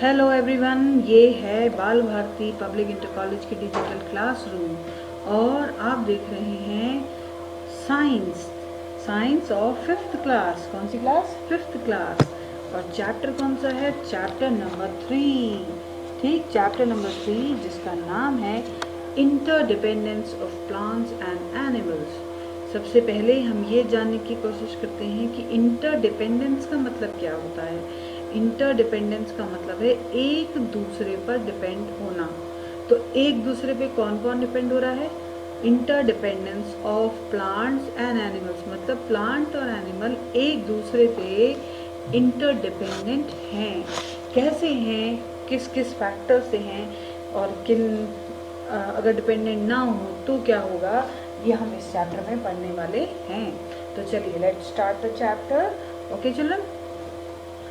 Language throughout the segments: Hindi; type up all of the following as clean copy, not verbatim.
हेलो एवरीवन, ये है बाल भारती पब्लिक इंटर कॉलेज की डिजिटल क्लासरूम और आप देख रहे हैं साइंस ऑफ 5th क्लास। कौन सी क्लास? 5th class. और चैप्टर कौन सा है? Chapter number 3। ठीक, चैप्टर नंबर 3 जिसका नाम है interdependence of plants and animals. सबसे पहले हम ये जानने की कोशिश करते हैं कि इंटरडिपेंडेंस का मतलब क्या होता है। इंटरडिपेंडेंस का मतलब है एक दूसरे पर डिपेंड होना। तो एक दूसरे पे कौन कौन डिपेंड हो रहा है? Interdependence of plants and animals, मतलब प्लांट और एनिमल एक दूसरे पे इंटरडिपेंडेंट हैं। कैसे हैं, किस किस फैक्टर से हैं और किन अगर डिपेंडेंट ना हो तो क्या होगा, ये हम इस चैप्टर में पढ़ने वाले हैं। तो चलिए let's start the chapter. Okay children,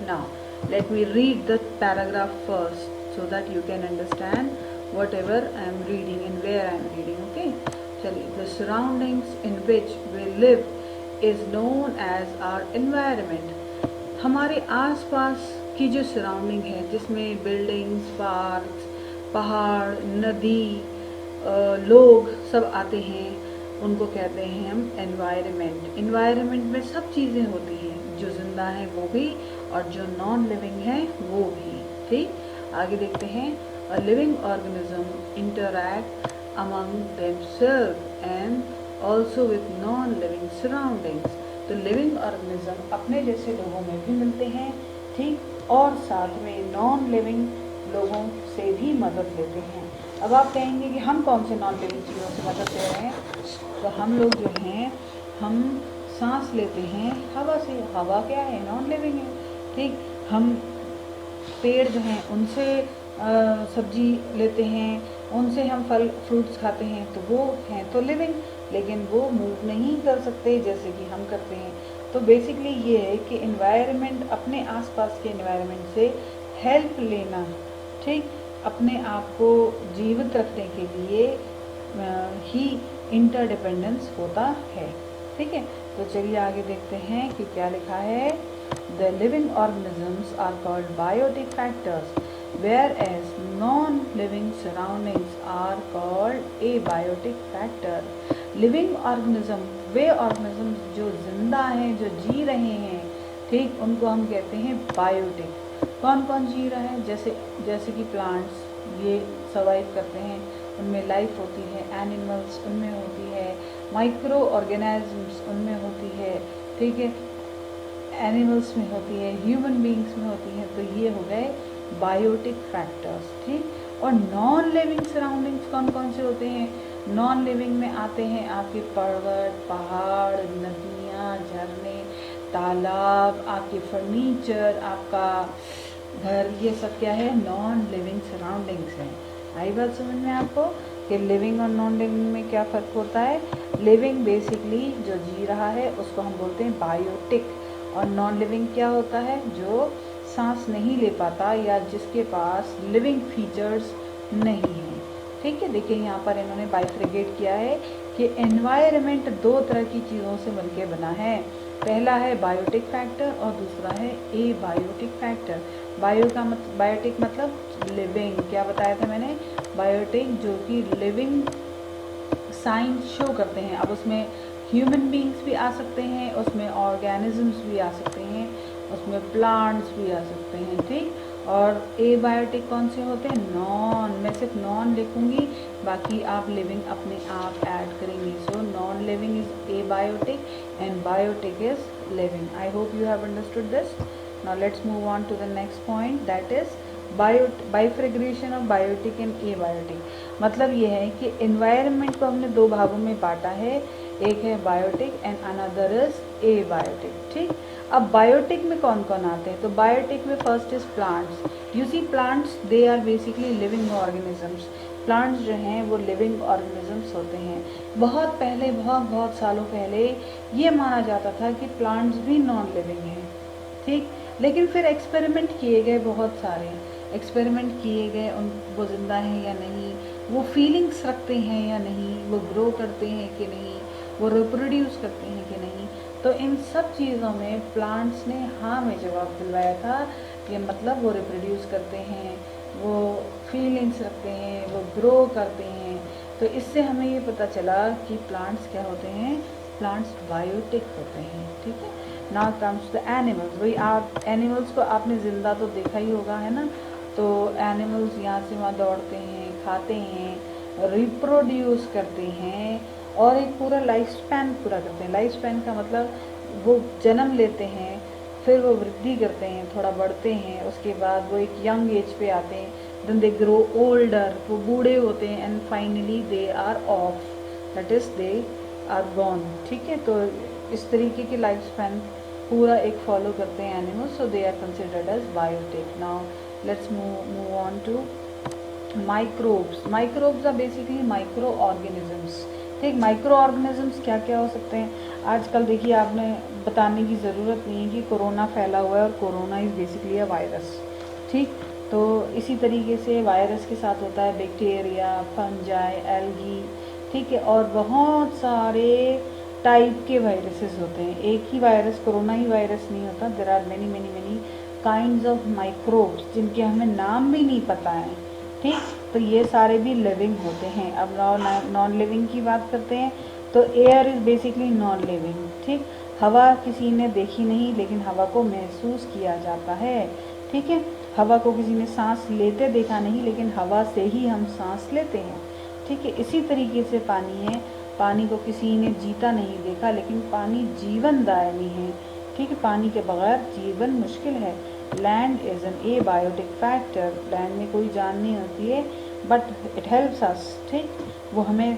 now let me read the paragraph first so that you can understand whatever I am reading and where I am reading. Okay, chaliye, the surroundings in which we live is known as our environment. हमारे आसपास की जो सराउंडिंग है जिसमें बिल्डिंग्स, पार्क्स, पहाड़, नदी, लोग सब आते हैं, उनको कहते हैं हम एनवायरनमेंट। एनवायरनमेंट में सब चीज़ें होती हैं, जो जिंदा है वो भी और जो नॉन लिविंग है वो भी। ठीक, आगे देखते हैं। A living organism interact among themself and also with non living surroundings. तो लिविंग ऑर्गेनिज्म अपने जैसे लोगों में भी मिलते हैं, ठीक, और साथ में नॉन लिविंग लोगों से भी मदद लेते हैं। अब आप कहेंगे कि हम कौन से नॉन लिविंग चीज़ों से मदद ले रहे हैं? तो हम लोग जो हैं, हम सांस लेते हैं हवा से। हवा क्या है? नॉन लिविंग है। ठीक, हम पेड़ जो हैं उनसे सब्जी लेते हैं, उनसे हम फल फ्रूट्स खाते हैं, तो वो हैं तो लिविंग, लेकिन वो मूव नहीं कर सकते जैसे कि हम करते हैं। तो बेसिकली ये है कि एनवायरनमेंट, अपने आसपास के एनवायरनमेंट से हेल्प लेना, ठीक, अपने आप को जीवित रखने के लिए ही इंटरडिपेंडेंस होता है। ठीक है, तो चलिए आगे देखते हैं कि क्या लिखा है। The living organisms are called biotic factors, whereas non-living surroundings are called abiotic factor. Living organism way organisms जो जिंदा हैं, जो जी रहे हैं, ठीक, उनको हम कहते हैं बायोटिक। कौन कौन जी रहा है? जैसे कि प्लांट्स, ये सर्वाइव करते हैं, उनमें लाइफ होती है। एनिमल्स, उनमें होती है। माइक्रो ऑर्गेनिजम्स, उनमें होती है। ठीक है, एनिमल्स में होती है, ह्यूमन बींग्स में होती है। तो ये हो गए बायोटिक फैक्टर्स। ठीक, और नॉन लिविंग सराउंडिंग्स कौन कौन से होते हैं? नॉन लिविंग में आते हैं आपके पर्वत, पहाड़, नदियाँ, झरने, तालाब, आपके फर्नीचर, आपका घर, ये सब क्या है? नॉन लिविंग सराउंडिंग्स हैं। आई बात समझ में आपको कि लिविंग और नॉन लिविंग में क्या फ़र्क होता है? लिविंग बेसिकली जो जी रहा है उसको हम बोलते हैं बायोटिक, और नॉन लिविंग क्या होता है? जो सांस नहीं ले पाता या जिसके पास लिविंग फीचर्स नहीं हैं। ठीक है, देखिए यहाँ पर इन्होंने बाइफ्रिकेट किया है कि एनवायरनमेंट दो तरह की चीज़ों से मिलकर बना है। पहला है बायोटिक फैक्टर और दूसरा है ए बायोटिक फैक्टर। बायोटिक मतलब लिविंग, क्या बताया था मैंने? बायोटिक जो कि लिविंग साइंस शो करते हैं। अब उसमें ह्यूमन बींग्स भी आ सकते हैं, उसमें ऑर्गेनिजम्स भी आ सकते हैं, उसमें प्लांट्स भी आ सकते हैं। ठीक, और एबायोटिक कौन से होते हैं? नॉन। मैं सिर्फ नॉन लिखूंगी, बाकी आप लिविंग अपने आप ऐड करेंगे। So non living is abiotic and biotic is living. I hope you have understood this. Now let's move on to the next point, that is bifurcation of biotic and abiotic. मतलब ये है कि एनवायरनमेंट को हमने दो भागों में बांटा है, एक है biotic and another is abiotic. ठीक, अब बायोटिक में कौन कौन आते हैं? तो बायोटिक में first is plants. You see plants, they are basically living organisms. Plants जो हैं वो लिविंग ऑर्गेनिजम्स होते हैं। बहुत पहले, बहुत सालों पहले ये माना जाता था कि प्लांट्स भी नॉन लिविंग हैं। ठीक, लेकिन फिर एक्सपेरिमेंट किए गए, बहुत सारे एक्सपेरिमेंट किए गए, वो जिंदा हैं या नहीं, वो फीलिंग्स रखते हैं या नहीं, वो ग्रो करते हैं कि नहीं, वो रिप्रोड्यूस करते हैं कि नहीं। तो इन सब चीज़ों में प्लांट्स ने हाँ में जवाब दिलवाया था कि मतलब वो रिप्रोड्यूस करते हैं, वो फीलिंग्स रखते हैं, वो ग्रो करते हैं। तो इससे हमें ये पता चला कि प्लांट्स क्या होते हैं, प्लांट्स बायोटिक होते हैं। ठीक है, नाउ कम्स द एनिमल्स। वही आप एनिमल्स को आपने ज़िंदा तो देखा ही होगा, है ना। तो एनिमल्स यहाँ से वहाँ दौड़ते हैं, खाते हैं, रिप्रोड्यूस करते हैं और एक पूरा लाइफ स्पैन पूरा करते हैं। लाइफ स्पैन का मतलब वो जन्म लेते हैं, फिर वो वृद्धि करते हैं, थोड़ा बढ़ते हैं, उसके बाद वो एक यंग एज पे आते हैं, देन दे ग्रो ओल्डर, वो बूढ़े होते हैं, and finally they are off, that is they are gone. ठीक है, तो इस तरीके की लाइफ स्पैन पूरा एक फॉलो करते हैं animals, so they are considered as biotic. Now let's move on to microbes. Microbes are basically micro organisms. ठीक, माइक्रो ऑर्गेनिजम्स क्या क्या हो सकते हैं। आजकल देखिए, आपने बताने की ज़रूरत नहीं है कि कोरोना फैला हुआ है और corona is basically a virus. ठीक, तो इसी तरीके से वायरस के साथ होता है बैक्टीरिया, फंजाई, एल्गी। ठीक है, और बहुत सारे टाइप के वायरसेस होते हैं। एक ही वायरस, कोरोना ही वायरस नहीं होता। There are many many many kinds of microbes जिनके हमें नाम भी नहीं पता है। ठीक, तो ये सारे भी लिविंग होते हैं। अब नॉन लिविंग की बात करते हैं, तो air is basically non living. ठीक, हवा किसी ने देखी नहीं, लेकिन हवा को महसूस किया जाता है। ठीक है, हवा को किसी ने सांस लेते देखा नहीं, लेकिन हवा से ही हम सांस लेते हैं। ठीक है, इसी तरीके से पानी है। पानी को किसी ने जीता नहीं देखा, लेकिन पानी जीवनदायिनी है। ठीक है, पानी के बगैर जीवन मुश्किल है। Land is an abiotic factor. Land में कोई जान नहीं होती है, बट इट हेल्प्स अस। ठीक, वो हमें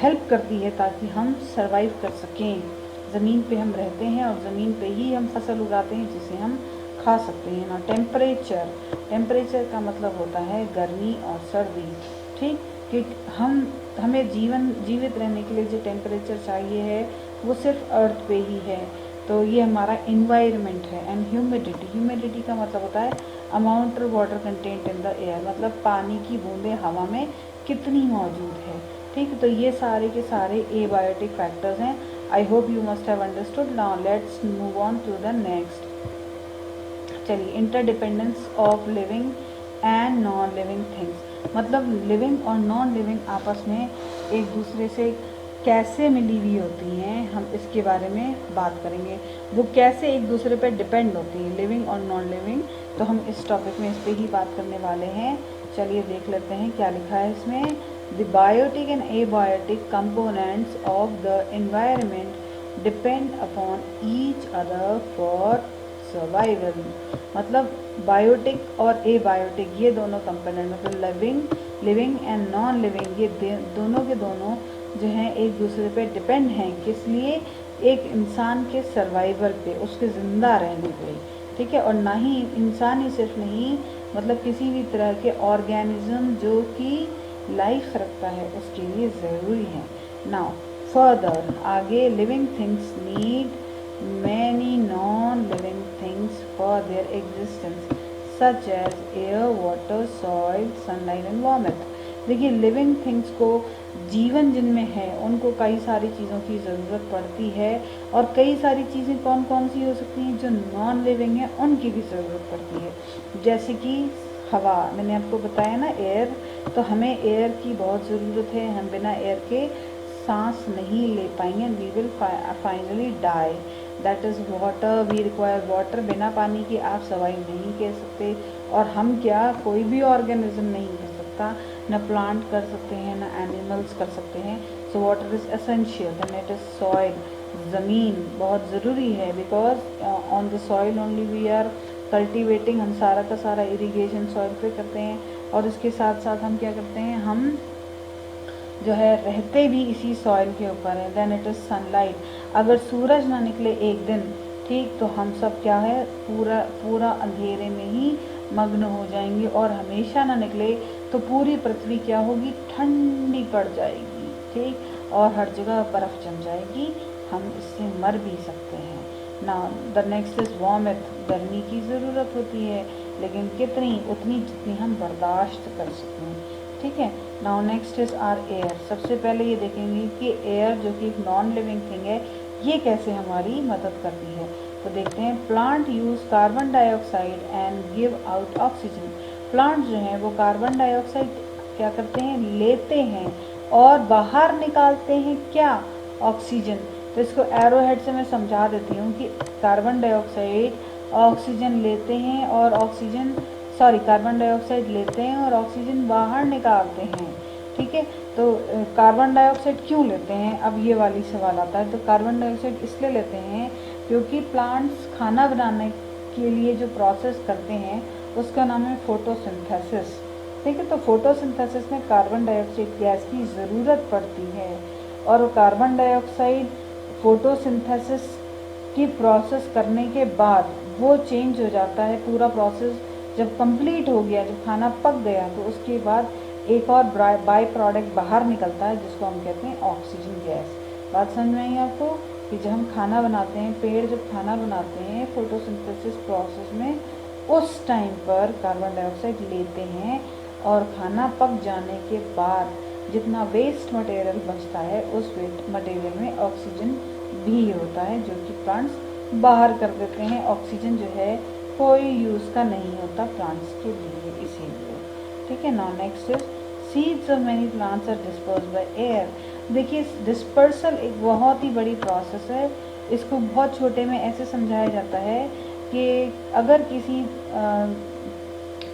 हेल्प करती है ताकि हम सरवाइव कर सकें। ज़मीन पे हम रहते हैं और ज़मीन पे ही हम फसल उगाते हैं जिसे हम खा सकते हैं ना। टेम्परेचर, टेम्परेचर का मतलब होता है गर्मी और सर्दी। ठीक, कि हमें जीवित रहने के लिए जो टेम्परेचर चाहिए है वो सिर्फ अर्थ पे ही है। तो ये हमारा इन्वायरमेंट है। एंड ह्यूमिडिटी, ह्यूमिडिटी का मतलब होता है amount of water content in the air, मतलब पानी की बूंदें हवा में कितनी मौजूद है। ठीक, तो ये सारे के सारे एबायोटिक फैक्टर्स हैं। I hope you must have understood. Now let's move on to the next. चलिए, interdependence of living and non living things, मतलब लिविंग और नॉन लिविंग आपस में एक दूसरे से कैसे मिली हुई होती हैं, हम इसके बारे में बात करेंगे। वो कैसे एक दूसरे पर डिपेंड होती हैं, लिविंग और नॉन लिविंग। तो हम इस टॉपिक में इस पर ही बात करने वाले हैं। चलिए देख लेते हैं क्या लिखा है इसमें। The biotic and abiotic components of the environment depend upon each other for survival. मतलब बायोटिक और एबायोटिक ये दोनों कंपोनेंट, मतलब लिविंग एंड नॉन लिविंग, ये दोनों के दोनों जो हैं एक दूसरे पे डिपेंड हैं। किस लिए? एक इंसान के सर्वाइवल पे, उसके ज़िंदा रहने पे। ठीक है, और ना ही इंसान ही सिर्फ नहीं, मतलब किसी भी तरह के ऑर्गेनिज्म जो कि लाइफ रखता है उसके लिए ज़रूरी है। नाउ फर्दर, आगे, living things need many non-living things for their existence such as air, water, soil, sunlight and warmth। देखिए, लिविंग थिंग्स को, जीवन जिनमें है उनको कई सारी चीज़ों की ज़रूरत पड़ती है, और कई सारी चीज़ें कौन कौन सी हो सकती हैं जो नॉन लिविंग है उनकी भी ज़रूरत पड़ती है। जैसे कि हवा, मैंने आपको बताया ना, एयर, तो हमें एयर की बहुत ज़रूरत है। हम बिना एयर के सांस नहीं ले पाएंगे, we will finally die. That is water, we require water. बिना पानी के आप सर्वाइव नहीं कर सकते, और हम क्या, कोई भी ऑर्गेनिज्म नहीं कर सकता, न प्लांट कर सकते हैं, न एनिमल्स कर सकते हैं। So water is essential. Then it is soil, ज़मीन बहुत ज़रूरी है, because on the soil only we are cultivating. हम सारा का सारा इरीगेशन सॉइल पे करते हैं, और इसके साथ साथ हम क्या करते हैं, हम जो है रहते भी इसी सॉइल के ऊपर है। देन इट इज़ सनलाइट, अगर सूरज ना निकले एक दिन, ठीक, तो हम सब क्या है, पूरा अंधेरे में ही मग्न हो जाएंगे, और हमेशा ना निकले तो पूरी पृथ्वी क्या होगी, ठंडी पड़ जाएगी। ठीक, और हर जगह बर्फ़ जम जाएगी, हम इससे मर भी सकते हैं ना। द नेक्स्ट इज़ वार्मथ, गर्मी की ज़रूरत होती है, लेकिन कितनी, उतनी जितनी हम बर्दाश्त कर सकें। ठीक है, now next is our air. सबसे पहले ये देखेंगे कि एयर जो कि एक नॉन लिविंग थिंग है ये कैसे हमारी मदद करती है। तो देखते हैं, plant use carbon dioxide and give out oxygen. Plant जो हैं वो कार्बन डाइऑक्साइड क्या करते हैं, लेते हैं और बाहर निकालते हैं क्या, ऑक्सीजन। तो इसको एरो हेड से मैं समझा देती हूँ कि कार्बन डाइऑक्साइड ऑक्सीजन लेते हैं और कार्बन डाइऑक्साइड लेते हैं और ऑक्सीजन बाहर निकालते हैं। ठीक है, तो कार्बन डाइऑक्साइड क्यों लेते हैं, अब ये वाली सवाल आता है। तो कार्बन डाइऑक्साइड इसलिए लेते हैं क्योंकि प्लांट्स खाना बनाने के लिए जो प्रोसेस करते हैं उसका नाम है फोटोसिंथेसिस। ठीक है, तो फोटोसिंथेसिस में कार्बन डाइऑक्साइड गैस की ज़रूरत पड़ती है और कार्बन डाइऑक्साइड फोटोसिंथेसिस की प्रोसेस करने के बाद वो चेंज हो जाता है। पूरा प्रोसेस जब कंप्लीट हो गया, जब खाना पक गया, तो उसके बाद एक और बाई प्रोडक्ट बाहर निकलता है जिसको हम कहते हैं ऑक्सीजन गैस। बात समझ में आई आपको कि जब हम खाना बनाते हैं, पेड़ जब खाना बनाते हैं फोटोसिंथेसिस प्रोसेस में, उस टाइम पर कार्बन डाइऑक्साइड लेते हैं और खाना पक जाने के बाद जितना वेस्ट मटेरियल बचता है उस वेस्ट मटेरियल में ऑक्सीजन भी होता है जो कि प्लांट्स बाहर कर देते हैं। ऑक्सीजन जो है कोई यूज़ का नहीं होता प्लांट्स के लिए, इसीलिए। ठीक है, now next is seeds of many plants are disperse by air. देखिए, डिस्पर्सल एक बहुत ही बड़ी प्रोसेस है। इसको बहुत छोटे में ऐसे समझाया जाता है कि अगर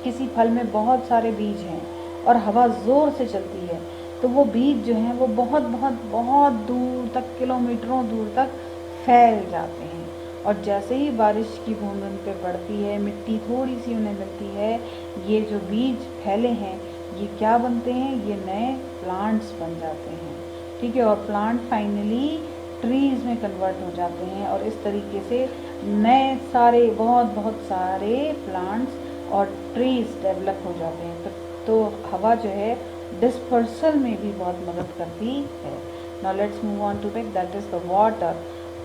किसी फल में बहुत सारे बीज हैं और हवा ज़ोर से चलती है तो वो बीज जो हैं वो बहुत बहुत बहुत दूर तक, किलोमीटरों दूर तक फैल जाते हैं। और जैसे ही बारिश की बूंद उन पर पड़ती है, मिट्टी थोड़ी सी उन्हें मिलती है, ये जो बीज फैले हैं ये क्या बनते हैं, ये नए प्लांट्स बन जाते हैं। ठीक है, और प्लांट फाइनली ट्रीज़ में कन्वर्ट हो जाते हैं और इस तरीके से नए सारे बहुत सारे प्लांट्स और ट्रीज़ डेवलप हो जाते हैं। तो हवा जो है डिस्पर्सल में भी बहुत मदद करती है। Now let's move on to take that is the water.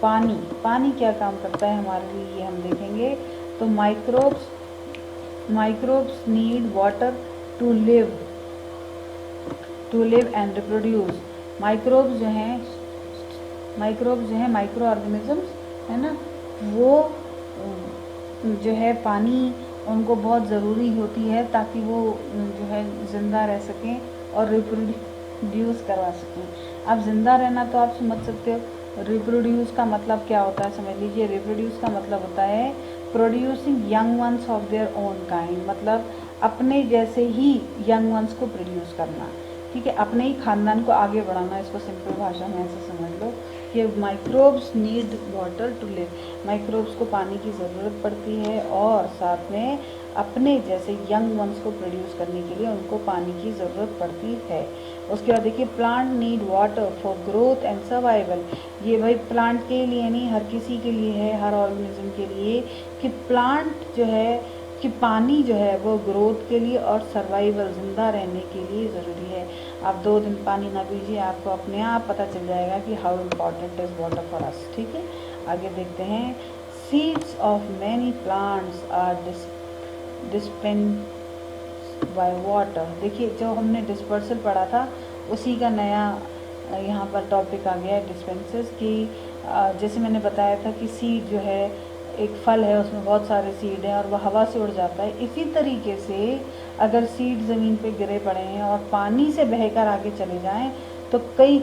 पानी क्या काम करता है हमारे लिए, ये हम देखेंगे। तो microbes need water to live and reproduce. Microbes जो हैं माइक्रो ऑर्गेनिजम्स है ना, वो जो है पानी उनको बहुत ज़रूरी होती है ताकि वो जो है ज़िंदा रह सकें और रिप्रोड्यूस करवा सकें। अब ज़िंदा रहना तो आप समझ सकते हो, रिप्रोड्यूस का मतलब क्या होता है समझ लीजिए। रिप्रोड्यूस का मतलब होता है producing young ones of their own kind, मतलब अपने जैसे ही यंग वंस को प्रोड्यूस करना। ठीक है, अपने ही खानदान को आगे बढ़ाना। इसको सिंपल भाषा में ऐसे समझ लो कि microbes need water to live. Microbes को पानी की ज़रूरत पड़ती है और साथ में अपने जैसे यंग वंस को प्रोड्यूस करने के लिए उनको पानी की ज़रूरत पड़ती है। उसके बाद देखिए, plant need water for growth and survival. ये भाई प्लांट के लिए नहीं, हर किसी के लिए है, हर ऑर्गेनिज्म के लिए, कि प्लांट जो है कि पानी जो है वो ग्रोथ के लिए और सर्वाइवल, ज़िंदा रहने के लिए ज़रूरी है। आप 2 दिन पानी ना पीजिए, आपको अपने आप पता चल जाएगा कि how important is water for us. ठीक है, आगे देखते हैं। Seeds of many plants are dispense by water. देखिए, जो हमने डिस्पर्सल पढ़ा था उसी का नया यहाँ पर टॉपिक आ गया है, डिस्पेंसेस की। जैसे मैंने बताया था कि सीड जो है एक फल है, उसमें बहुत सारे सीड हैं और वह हवा से उड़ जाता है। इसी तरीके से अगर सीड ज़मीन पे गिरे पड़े हैं और पानी से बहकर आगे चले जाएं तो कई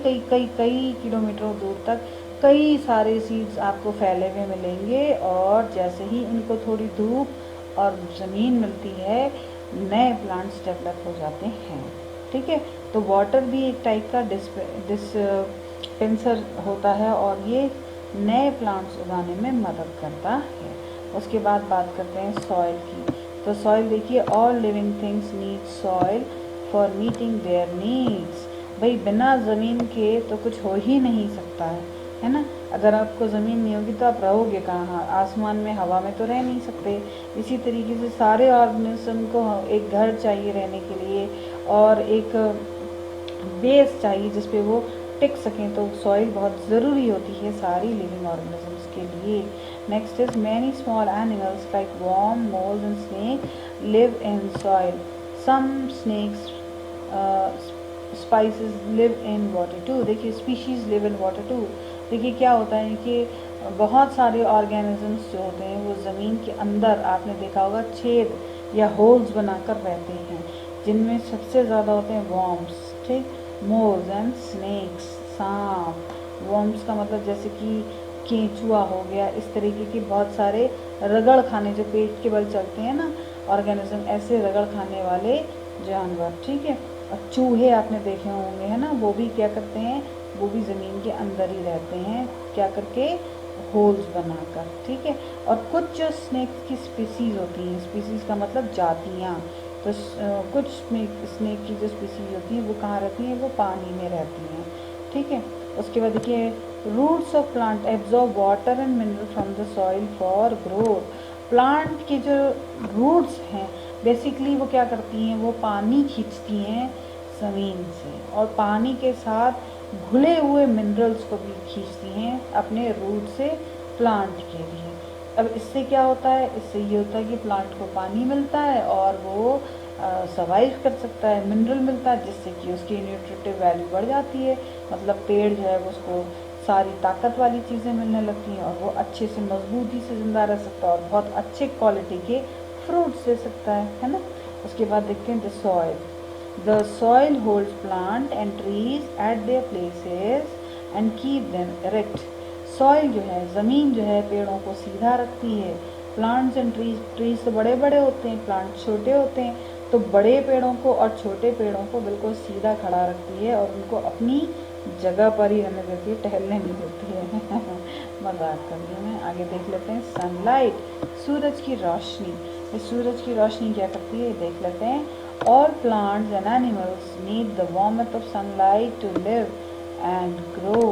किलोमीटरों दूर तक कई सारे सीड्स आपको फैले हुए मिलेंगे और जैसे ही इनको थोड़ी धूप और ज़मीन मिलती है नए प्लांट्स डेवलप हो जाते हैं। ठीक है, तो वाटर भी एक टाइप का डिस्पेंसर होता है और ये नए प्लांट्स उगाने में मदद करता है। उसके बाद बात करते हैं सॉइल की। तो सॉइल देखिए, all living things need soil for meeting there needs. भाई बिना ज़मीन के तो कुछ हो ही नहीं सकता है ना। अगर आपको ज़मीन नहीं होगी तो आप रहोगे कहाँ, आसमान में, हवा में तो रह नहीं सकते। इसी तरीके से सारे ऑर्गेनिज्म को एक घर चाहिए रहने के लिए और एक बेस चाहिए जिस पे वो टिक सकें, तो सॉइल बहुत ज़रूरी होती है सारी लिविंग ऑर्गेनिजम्स के लिए। Next is many small animals like worm, moles and snake live in soil. Some snakes species live in water too. देखिए species live in water too. देखिए क्या होता है कि बहुत सारे ऑर्गेनिजम्स जो होते हैं वो ज़मीन के अंदर, आपने देखा होगा, छेद या होल्स बनाकर रहते हैं, जिनमें सबसे ज़्यादा होते हैं वॉर्म्स, ठीक, मोल्स एंड स्नेक्स, सांप। वॉर्म्स का मतलब जैसे कि केंचुआ हो गया, इस तरीके के बहुत सारे रगड़ खाने, जो पेट के बल चलते हैं ना ऑर्गेनिज्म, ऐसे रगड़ खाने वाले जानवर, ठीक है। और चूहे आपने देखे होंगे, है ना, वो भी क्या करते हैं, वो भी ज़मीन के अंदर ही रहते हैं, क्या करके, होल्स बनाकर, ठीक है। और कुछ जो स्नेक की स्पीसीज़ होती हैं, स्पीसीज़ का मतलब जातियाँ, तो कुछ स्नेक की जो स्पीसीज़ होती हैं वो कहाँ रहती हैं, वो पानी में रहती हैं, ठीक है। उसके बाद देखिए roots of plant absorb water and mineral from the soil for growth. Plant के जो रूट्स हैं बेसिकली वो क्या करती हैं, वो पानी खींचती हैं ज़मीन से, और पानी के साथ घुले हुए मिनरल्स को भी खींचती हैं अपने रूट से प्लांट के लिए। अब इससे क्या होता है, इससे ये होता है कि प्लांट को पानी मिलता है और वो सर्वाइव कर सकता है, मिनरल मिलता है, जिससे कि उसकी न्यूट्रिटिव वैल्यू बढ़ जाती है। मतलब पेड़ जो है उसको सारी ताकत वाली चीज़ें मिलने लगती हैं और वो अच्छे से मजबूती से ज़िंदा रह सकता है और बहुत अच्छे क्वालिटी के फ्रूट्स दे सकता है ना। उसके बाद देखते हैं the soil. The soil holds plant and trees at their places and keep them erect. Soil जो है, ज़मीन जो है, पेड़ों को सीधा रखती है। Plants and trees तो बड़े बड़े होते हैं, प्लांट छोटे होते हैं, तो बड़े पेड़ों को और छोटे पेड़ों को बिल्कुल सीधा खड़ा रखती है और उनको अपनी जगह पर ही रहने देती है, टहलने नहीं देती है। मजाक कर रही हूँ मैं। आगे देख लेते हैं सनलाइट, सूरज की रोशनी। सूरज की रोशनी क्या करती है, देख लेते हैं। All plants and animals need the warmth of sunlight to live and grow.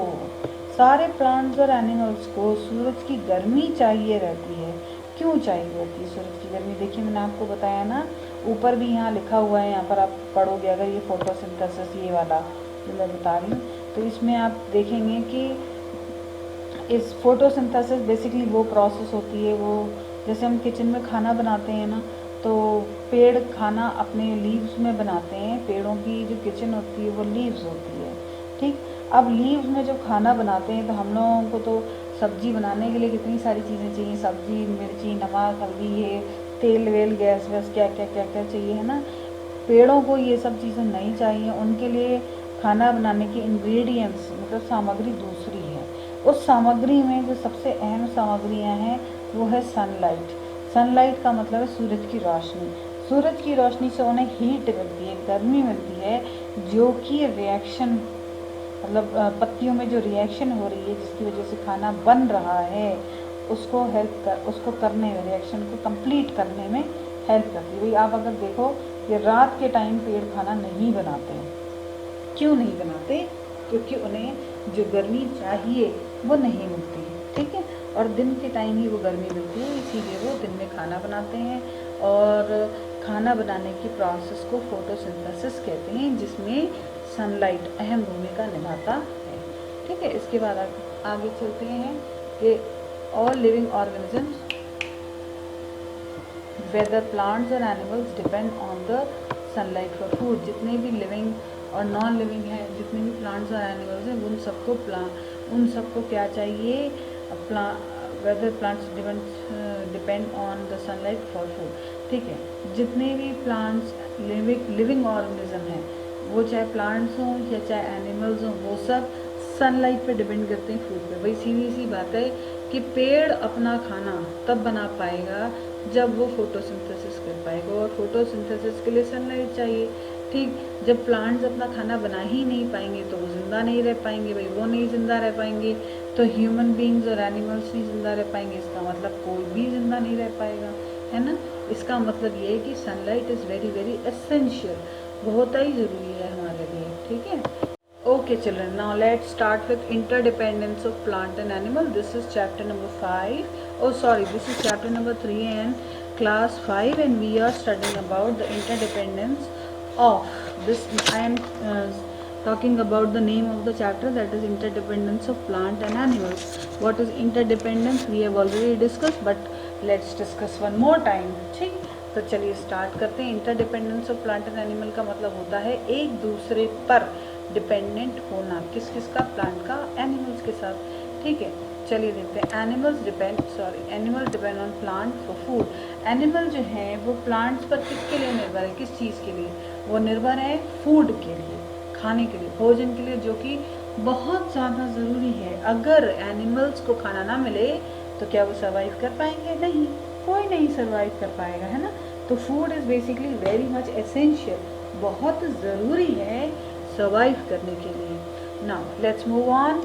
सारे प्लांट्स और एनिमल्स को सूरज की गर्मी चाहिए रहती है। क्यों चाहिए होती है सूरज की गर्मी? देखिए मैंने आपको बताया ना, ऊपर भी यहाँ लिखा हुआ है, यहाँ पर आप पढ़ोगे अगर, ये फोटोसिंथेसिस ये वाला जो मैं बता रही हूँ, तो इसमें आप देखेंगे कि इस फोटोसिंथेसिस बेसिकली वो प्रोसेस होती है, वो जैसे हम किचन में खाना बनाते हैं ना, तो पेड़ खाना अपने लीव्स में बनाते हैं। पेड़ों की जो किचन होती है वो लीव्स होती है, ठीक। अब लीव्स में जब खाना बनाते हैं तो हम लोगों को तो सब्जी बनाने के लिए कितनी सारी चीज़ें चाहिए, सब्जी, मिर्ची, नमक, हल्दी, ये तेल वेल, गैस वैस, क्या क्या क्या क्या चाहिए, है ना। पेड़ों को ये सब चीज़ें नहीं चाहिए, उनके लिए खाना बनाने की इंग्रेडिएंट्स मतलब सामग्री दूसरी है। उस सामग्री में जो सबसे अहम सामग्रियाँ हैं वो है सनलाइट। सनलाइट का मतलब है सूरज की रोशनी। सूरज की रोशनी से उन्हें हीट मिलती है, गर्मी मिलती है, जो कि रिएक्शन मतलब पत्तियों में जो रिएक्शन हो रही है जिसकी वजह से खाना बन रहा है उसको करने में, रिएक्शन को कंप्लीट करने में हेल्प करती है। भाई आप अगर देखो कि रात के टाइम पेड़ खाना नहीं बनाते, क्यों नहीं बनाते? क्योंकि उन्हें जो गर्मी चाहिए वो नहीं मिलती, ठीक है। और दिन के टाइम ही वो गर्मी मिलती है, इसीलिए वो दिन में खाना बनाते हैं। और खाना बनाने की प्रोसेस को फोटोसिंथेसिस कहते हैं, जिसमें सनलाइट अहम भूमिका निभाता है, ठीक है। इसके बाद आगे चलते हैं कि all living organisms whether plants और animals depend on the sunlight for food. जितने भी लिविंग और नॉन लिविंग हैं, जितने भी प्लांट्स और एनिमल्स हैं, उन सबको क्या चाहिए, whether plants depend on the sunlight for food, ठीक है। जितने भी प्लांट्स लिविंग ऑर्गेनिज्म हैं, वो चाहे प्लांट्स हों या चाहे एनिमल्स हों, वो सब सनलाइट पे डिपेंड करते हैं फूड पे। वही सीधी सी बात है कि पेड़ अपना खाना तब बना पाएगा जब वो फोटोसिंथेसिस कर पाएगा, और फोटोसिंथेसिस के लिए सनलाइट चाहिए, ठीक। जब प्लांट्स अपना खाना बना ही नहीं पाएंगे तो वो ज़िंदा नहीं रह पाएंगे। भाई वो नहीं ज़िंदा रह पाएंगे तो ह्यूमन बींग्स और एनिमल्स नहीं ज़िंदा रह पाएंगे। इसका मतलब कोई भी ज़िंदा नहीं रह पाएगा, है ना। इसका मतलब ये है कि sunlight is very very essential, बहुत ही ज़रूरी है हमारे लिए, ठीक है। Okay children, now let's start with interdependence of plant and animal. This is chapter number 5. Oh sorry, this is chapter number 3 and class 5, and we are studying about the interdependence of this. I am talking about the name of the chapter, that is interdependence of plant and animals. What is interdependence we have already discussed, but let's discuss one more time, ठीक। तो चलिए स्टार्ट करते हैं। Interdependence of plant and animal का मतलब होता है एक दूसरे पर डिपेंडेंट होना, किस किस का, प्लांट का, एनिमल्स के साथ। ठीक है, चलिए देखते हैं। Animals depend on plant for food. Animal जो है वो प्लांट्स पर किसके लिए निर्भर है, किस चीज़ के लिए? वो निर्भर है फूड के लिए, खाने के लिए, भोजन के लिए, जो कि बहुत ज़्यादा ज़रूरी है। अगर एनिमल्स को खाना ना मिले तो क्या वो सर्वाइव कर पाएंगे? नहीं, कोई नहीं सर्वाइव कर पाएगा, है ना। तो food is basically very much essential, बहुत ज़रूरी है सर्वाइव करने के लिए। Now let's move on.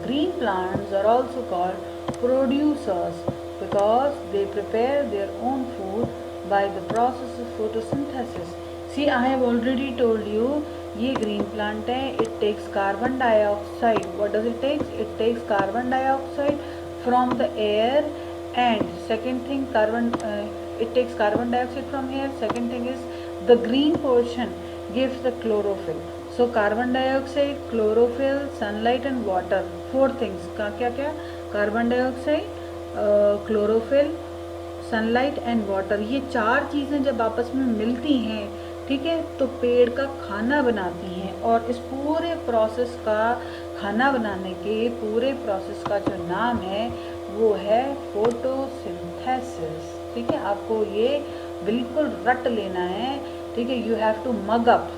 Green plants are also called producers because they prepare their own food by the process of photosynthesis. See, I have already told you, ये green plant है, it takes carbon dioxide. What does it take? It takes carbon dioxide from the air, and second thing, it takes carbon dioxide from air. Second thing is the green portion gives the chlorophyll. So carbon dioxide, chlorophyll, sunlight and water, four things का क्या क्या? Carbon dioxide, chlorophyll, sunlight and water, ये चार चीज़ें जब आपस में मिलती हैं, ठीक है, तो पेड़ का खाना बनाती हैं। और इस पूरे प्रोसेस का, खाना बनाने के पूरे प्रोसेस का जो नाम है वो है फोटोसिंथेसिस। ठीक है, आपको ये बिल्कुल रट लेना है। ठीक है, you have to mug up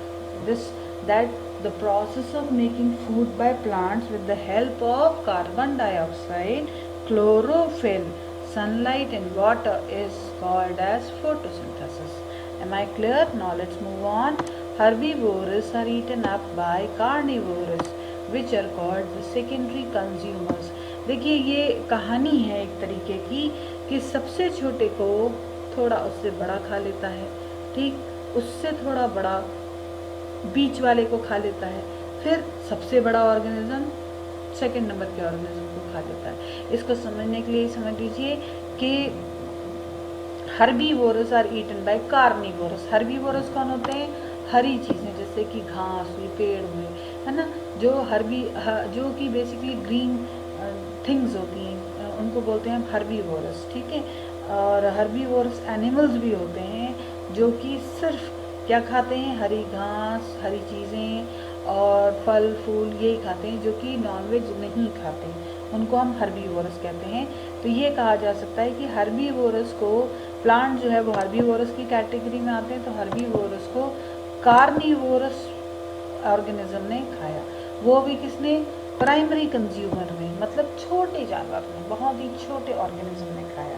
this, that the process of making food by plants with the help of carbon dioxide, chlorophyll, sunlight and water is called as photosynthesis. Am I clear? Now let's move on. Herbivores are eaten up by carnivores which are called the secondary consumers. देखिए, ये कहानी है एक तरीके की कि सबसे छोटे को थोड़ा उससे बड़ा खा लेता है, ठीक, उससे थोड़ा बड़ा बीच वाले को खा लेता है, फिर सबसे बड़ा ऑर्गेनिज्म सेकंड नंबर के ऑर्गेनिज्म को खा लेता है। इसको समझने के लिए समझ लीजिए कि herbivorous are eaten by carnivorous. Herbivorous कौन होते हैं? हरी चीज़ें, जैसे कि घास हुई, पेड़ हुए, है ना, जो कि बेसिकली ग्रीन थिंग्स होती हैं, उनको बोलते हैं हर्बीवोरस। ठीक है, और हर्बीवोरस एनिमल्स भी होते हैं जो कि सिर्फ क्या खाते हैं? हरी घास, हरी चीज़ें और फल फूल, यही खाते हैं, जो कि नॉनवेज नहीं खाते, उनको हम हर्बीवोरस कहते हैं। तो ये कहा जा सकता है कि हर्बीवोरस को, प्लांट जो है वो हर्बीवोरस की कैटेगरी में आते हैं, तो हर्बीवोरस को कार्निवोरस ऑर्गेनिज्म ने खाया। वो भी किसने? प्राइमरी कंज्यूमर ने, मतलब छोटे जानवर ने, बहुत ही छोटे ऑर्गेनिज्म ने खाया।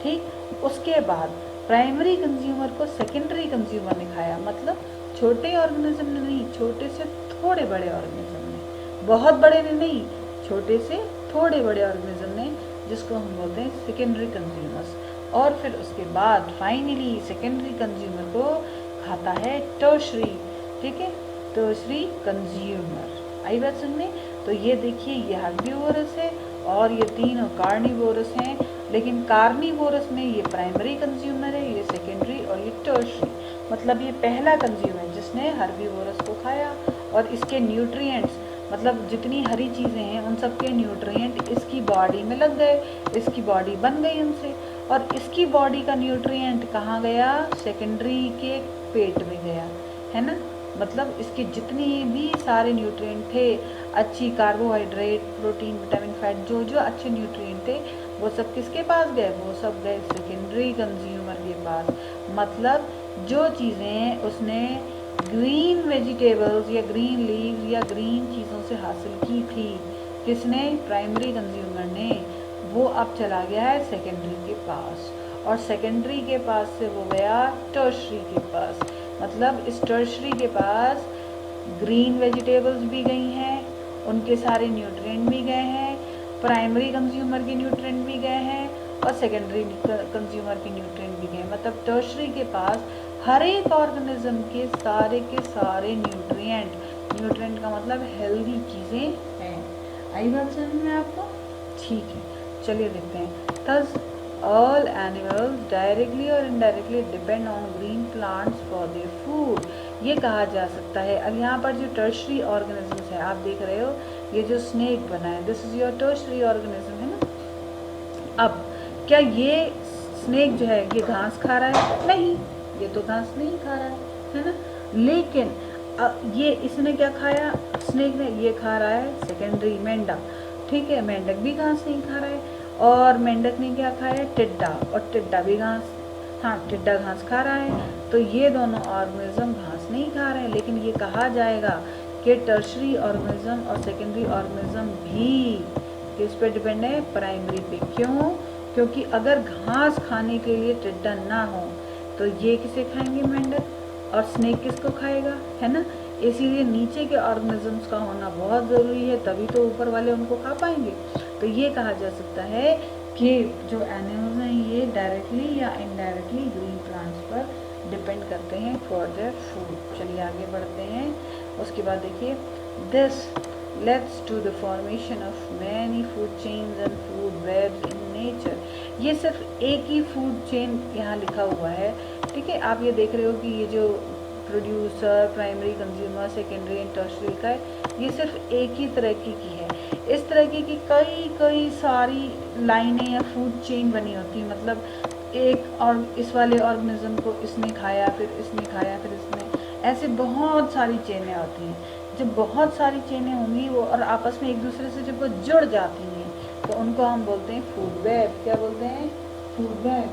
ठीक, उसके बाद प्राइमरी कंज्यूमर को सेकेंडरी कंज्यूमर ने खाया, मतलब छोटे ऑर्गेनिज्म ने नहीं, छोटे से थोड़े बड़े ऑर्गेनिज्म ने, बहुत बड़े ने नहीं, छोटे से थोड़े बड़े ऑर्गेनिज्म ने, जिसको हम बोलते हैं सेकेंडरी कंज्यूमर्स। और फिर उसके बाद फाइनली सेकेंडरी कंज्यूमर को खाता है टर्शरी। ठीक है, टर्शरी कंज्यूमर। आई बात सुनने? तो ये देखिए, ये हर्बीवोरस है और ये तीनों कार्निवोरस हैं, लेकिन कार्निवोरस में ये प्राइमरी कंज्यूमर है, ये सेकेंडरी और ये टर्शरी, मतलब ये पहला कंज्यूमर जिसने हर्बीवोरस को खाया। और इसके न्यूट्रिएंट्स, मतलब जितनी हरी चीज़ें हैं उन सब के न्यूट्रिएंट इसकी बॉडी में लग गए, इसकी बॉडी बन गई उनसे, और इसकी बॉडी का न्यूट्रिएंट कहाँ गया? सेकेंडरी के पेट में गया, है ना। मतलब इसके जितने भी सारे न्यूट्रिएंट थे, अच्छी कार्बोहाइड्रेट, प्रोटीन, विटामिन, फैट, जो जो अच्छे न्यूट्रिएंट थे, वो सब किसके पास गए? वो सब गए सेकेंडरी कंज्यूमर के पास। मतलब जो चीज़ें उसने ग्रीन वेजिटेबल्स या ग्रीन लीव्स या ग्रीन चीज़ों से हासिल की थी, किसने? प्राइमरी कंज्यूमर ने, वो अब चला गया है सेकेंडरी के पास, और सेकेंडरी के पास से वो गया टर्शरी के पास। मतलब इस टर्शरी के पास ग्रीन वेजिटेबल्स भी गई हैं, उनके सारे न्यूट्रिएंट भी गए हैं, प्राइमरी कंज्यूमर के न्यूट्रिएंट भी गए हैं, और सेकेंडरी कंज्यूमर के न्यूट्रिएंट भी गए। मतलब टर्शरी के पास हर एक ऑर्गेनिज्म के सारे न्यूट्रिएंट का मतलब हेल्दी चीज़ें हैं। आई बात समझ में आपको? ठीक है, चलिए देखते हैं। थस ऑल एनिमल्स डायरेक्टली और indirectly depend on green plants for their food, ये कहा जा सकता है। अब यहाँ पर जो टर्शरी ऑर्गेनिजम्स है, आप देख रहे हो ये जो स्नेक बना है, this is your tertiary organism, है ना। अब क्या ये स्नेक जो है ये घास खा रहा है? नहीं, ये तो घास नहीं खा रहा है ना। लेकिन ये इसने क्या खाया, स्नेक ने? ये खा रहा है सेकेंडरी मेंढक, ठीक है। मेंढक भी घास नहीं खा रहा है। और मेंढक ने क्या खाया? टिड्डा, और टिड्डा भी घास, हाँ टिड्डा घास खा रहा है। तो ये दोनों ऑर्गेनिज्म घास नहीं खा रहे हैं। लेकिन ये कहा जाएगा कि टर्शरी ऑर्गेनिज्म और सेकेंडरी ऑर्गेनिज्म भी किस पे डिपेंड है? प्राइमरी पे। क्यों? क्योंकि अगर घास खाने के लिए टिड्डा ना हो तो ये किसे खाएंगे? मेंढक। और स्नेक किसको खाएगा, है ना। इसीलिए नीचे के ऑर्गेनिजम्स का होना बहुत ज़रूरी है, तभी तो ऊपर वाले उनको खा पाएंगे। तो ये कहा जा सकता है कि जो एनिमल्स हैं ये डायरेक्टली या इनडायरेक्टली ग्रीन प्लांट्स पर डिपेंड करते हैं फॉर देयर फूड। चलिए आगे बढ़ते हैं। उसके बाद देखिए, this lets to the formation of many food chains and food webs in nature. ये सिर्फ एक ही फूड चेन यहाँ लिखा हुआ है, ठीक है। आप ये देख रहे हो कि ये जो producer, primary, consumer, secondary and tertiary का है, ये सिर्फ एक ही तरह की है। इस तरह की कई सारी लाइनें या फूड चेन बनी होती है। मतलब एक और इस वाले ऑर्गेनिज्म को इसने खाया, फिर इसने खाया, फिर इसने, ऐसे बहुत सारी चेनें होती हैं। जब बहुत सारी चेनें होंगी वो और आपस में एक दूसरे से जब वो जुड़ जाती हैं तो उनको हम बोलते हैं फूड वेब। क्या बोलते हैं? फूड वेब,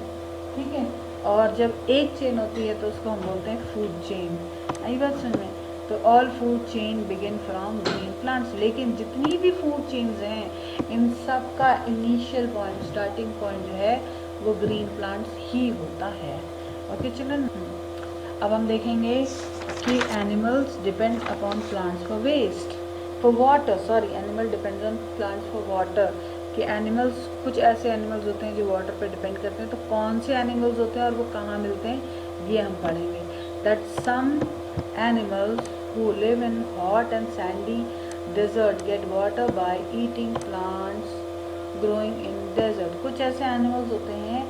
ठीक है। और जब एक चेन होती है तो उसको हम बोलते हैं फूड चेन। आई बात समझ में? तो all food chain begin from green plants. लेकिन जितनी भी फूड चेन्स हैं इन सब का इनिशियल पॉइंट, स्टार्टिंग पॉइंट जो है वो ग्रीन प्लांट्स ही होता है। ओके चिल्ड्रन, अब हम देखेंगे कि animals depend upon plants for waste, for water, sorry animal depends on plants for water. कि एनिमल्स, कुछ ऐसे एनिमल्स होते हैं जो वाटर पर डिपेंड करते हैं। तो कौन से एनिमल्स होते हैं और वो कहाँ मिलते हैं ये हम पढ़ेंगे। That some animals who live in hot and sandy desert get water by eating plants growing in desert. कुछ ऐसे एनिमल्स होते हैं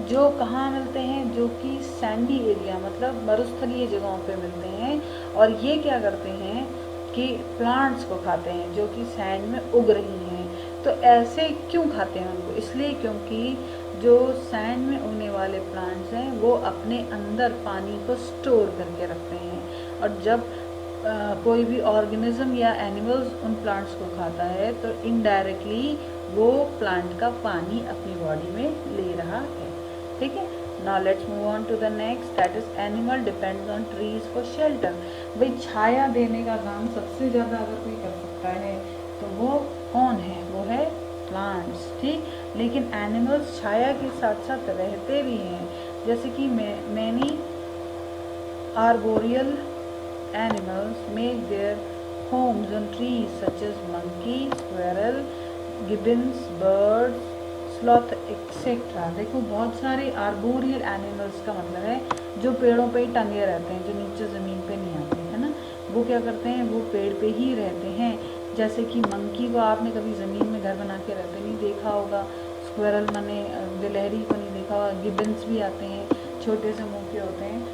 जो कहाँ मिलते हैं? जो कि सैंडी एरिया, मतलब मरुस्थलीय जगहों पे मिलते हैं। और ये क्या करते हैं कि प्लांट्स को खाते हैं जो कि सैंड में उग रही हैं। तो ऐसे क्यों खाते हैं उनको? इसलिए क्योंकि जो सैंड में उगने वाले प्लांट्स हैं वो अपने अंदर पानी को स्टोर करके रखते हैं। और जब कोई भी ऑर्गेनिज्म या एनिमल्स उन प्लांट्स को खाता है तो इनडायरेक्टली वो प्लांट का पानी अपनी बॉडी में ले रहा है, ठीक है। Now let's move on to the next, that is animal depends on trees for shelter. भाई छाया देने का काम सबसे ज़्यादा अगर कोई कर सकता है तो वो कौन है? वो है प्लांट्स, ठीक। लेकिन एनिमल्स छाया के साथ साथ रहते भी हैं। जैसे कि many arboreal animals make their homes on trees such as monkey, squirrel, gibbons, birds, sloth, etc. देखो बहुत सारे आर्बोरियल एनिमल्स का मतलब है जो पेड़ों पे ही टंगे रहते हैं, जो नीचे ज़मीन पे नहीं आते, है ना। वो क्या करते हैं? वो पेड़ पे ही रहते हैं। जैसे कि मंकी को आपने कभी ज़मीन में घर बना के रहते नहीं देखा होगा। स्क्विरल माने गिलहरी को नहीं देखा होगा। गिबन्स भी आते हैं, छोटे से मुँह के होते हैं,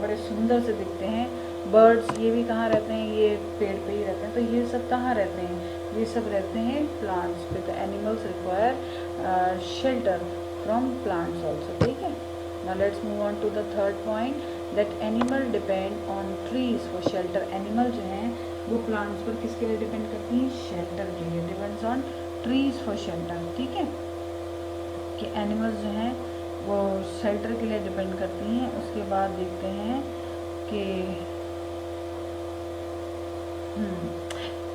बड़े सुंदर से दिखते हैं। बर्ड्स ये भी कहाँ रहते हैं? ये पेड़ पे ही रहते हैं। तो ये सब कहाँ रहते हैं? ये सब रहते हैं प्लांट्स पे। तो animals require shelter from plants also, ठीक है। Now let's move on to the third point, that animal depend on trees for shelter. Animal जो हैं वो प्लांट्स पर किसके लिए डिपेंड करती हैं? शेल्टर के लिए। Depends on trees for shelter, ठीक है। कि एनिमल्स जो हैं वो शेल्टर के लिए डिपेंड करती हैं। उसके बाद देखते हैं कि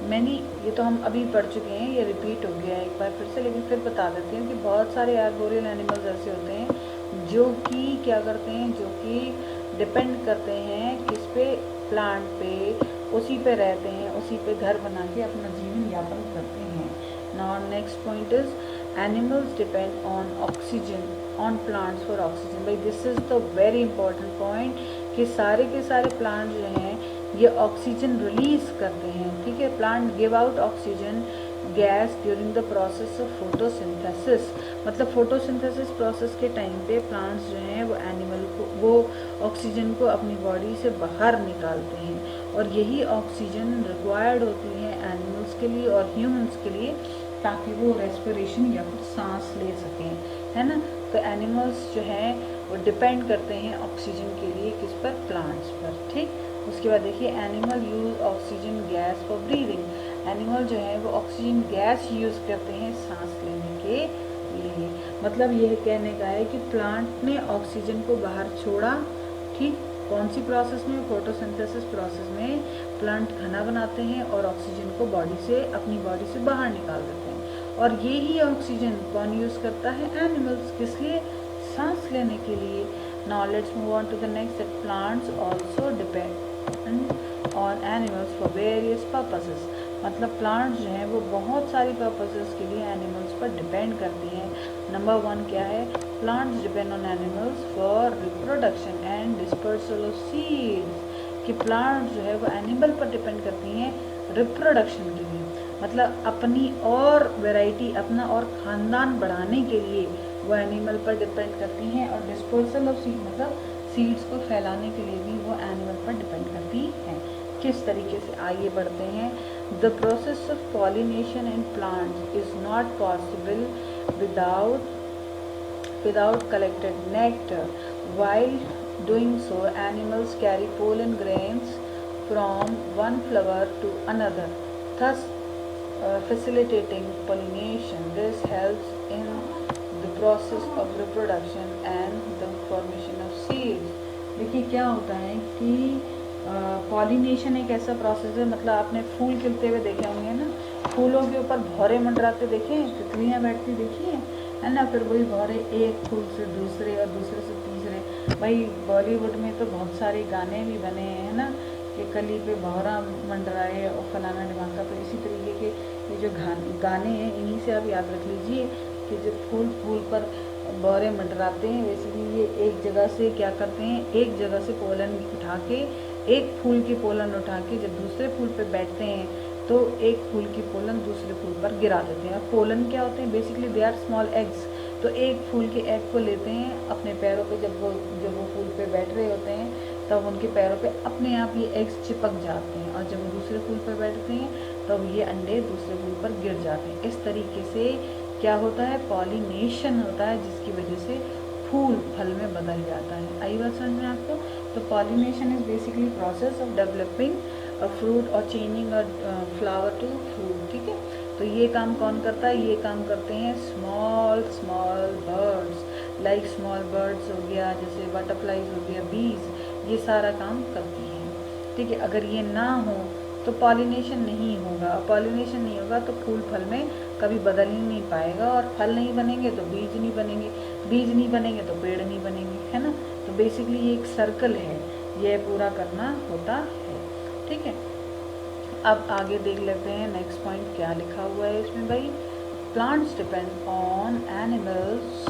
मैंने ये तो हम अभी पढ़ चुके हैं, ये रिपीट हो गया है एक बार फिर से, लेकिन फिर बता देती हूँ कि बहुत सारे आर्बोरियल एनिमल्स ऐसे होते हैं जो कि क्या करते हैं? जो कि डिपेंड करते हैं किस पे? प्लांट पे, उसी पे रहते हैं, उसी पे घर बना के अपना जीवन यापन करते हैं। Now next point is animals depend on oxygen, on plants for oxygen. भाई this is the very important point कि सारे के सारे प्लांट जो हैं ये ऑक्सीजन रिलीज करते हैं, ठीक है। Plant give out oxygen gas during the process of photosynthesis. मतलब फोटोसिंथेसिस प्रोसेस के टाइम पे प्लांट्स जो हैं वो एनिमल को, वो ऑक्सीजन को अपनी बॉडी से बाहर निकालते हैं। और यही ऑक्सीजन रिक्वायर्ड होती है एनिमल्स के लिए और ह्यूमंस के लिए, ताकि वो रेस्पिरेशन या फिर सांस ले सकें, है ना। तो एनिमल्स जो हैं वो डिपेंड करते हैं ऑक्सीजन के लिए किस पर, प्लांट्स पर, ठीक। उसके बाद देखिए animal use oxygen gas for breathing. Animal जो है वो ऑक्सीजन गैस यूज़ करते हैं सांस लेने के लिए। मतलब यह कहने का है कि प्लांट ने ऑक्सीजन को बाहर छोड़ा, ठीक। कौन सी प्रोसेस में, फोटोसिंथेसिस प्रोसेस में प्लांट खाना बनाते हैं और ऑक्सीजन को बॉडी से, अपनी बॉडी से बाहर निकाल देते हैं। और ये ही ऑक्सीजन कौन यूज़ करता है, एनिमल्स, किस लिए, सांस लेने के लिए। Now let's move on to the next, that plants also depend on animals for various purposes. मतलब प्लांट्स जो हैं वो बहुत सारी पर्पसेस के लिए एनिमल्स पर डिपेंड करती हैं। नंबर 1 क्या है, plants depend on animals for reproduction and dispersal of seeds. कि प्लांट्स जो है वो एनिमल पर डिपेंड करती हैं रिप्रोडक्शन के लिए, मतलब अपनी और वैरायटी, अपना और ख़ानदान बढ़ाने के लिए वो एनिमल पर डिपेंड करती हैं। और डिस्पर्सल ऑफ सीड मतलब सीड्स को फैलाने के लिए भी वो एनिमल पर डिपेंड करती हैं। किस तरीके से, आइए बढ़ते हैं। The process of pollination in plants is not possible without collected nectar. While doing so, animals carry pollen grains from one flower to another, thus facilitating pollination. This helps in the process of reproduction and the formation of seeds. देखिए क्या होता है कि पॉलिनेशन एक ऐसा प्रोसेस है, मतलब आपने फूल खिलते हुए देखे होंगे ना, फूलों के ऊपर भौरे मंडराते देखे, तितलियाँ बैठती देखी है ना। फिर वही भौरे एक फूल से दूसरे और दूसरे से तीसरे। भाई बॉलीवुड में तो बहुत सारे गाने भी बने हैं ना, कि कली पे भौरा मंडराए और फलाना ढिमाका। तो इसी तरीके के ये जो गाने हैं, इन्हीं से आप याद रख लीजिए कि जब फूल पर भौरे मंडराते हैं, बेसिकली ये एक जगह से क्या करते हैं, एक जगह से पोलन उठा के, एक फूल की पोलन उठा के जब दूसरे फूल पे बैठते हैं तो एक फूल की पोलन दूसरे फूल पर गिरा देते हैं। और पोलन क्या होते हैं, basically they are small eggs. तो एक फूल के एग को लेते हैं अपने पैरों पे, जब वो फूल पे बैठ रहे होते हैं तब उनके पैरों पे अपने आप ये एग्स चिपक जाते हैं, और जब वो दूसरे फूल पर बैठते हैं तब ये अंडे दूसरे फूल पर गिर जाते हैं। इस तरीके से क्या होता है, पॉलिनेशन होता है, जिसकी वजह से फूल फल में बदल जाता है। आई बात समझ में आपको। तो pollination is basically process of developing a fruit और changing a flower to fruit, ठीक है। तो ये काम कौन करता है, ये काम करते हैं small birds, like small birds हो गया, जैसे बटरफ्लाइज हो गया, बीज, ये सारा काम करती हैं, ठीक है। अगर ये ना हो तो पॉलिनेशन नहीं होगा, पॉलिनेशन नहीं होगा तो फूल फल में कभी बदल ही नहीं पाएगा, और फल नहीं बनेंगे तो बीज नहीं बनेंगे, बीज नहीं बनेंगे तो पेड़ नहीं बनेंगे, है ना। तो बेसिकली ये एक सर्कल है, ये पूरा करना होता है, ठीक है। अब आगे देख लेते हैं नेक्स्ट पॉइंट क्या लिखा हुआ है इसमें भाई। Plants depend on animals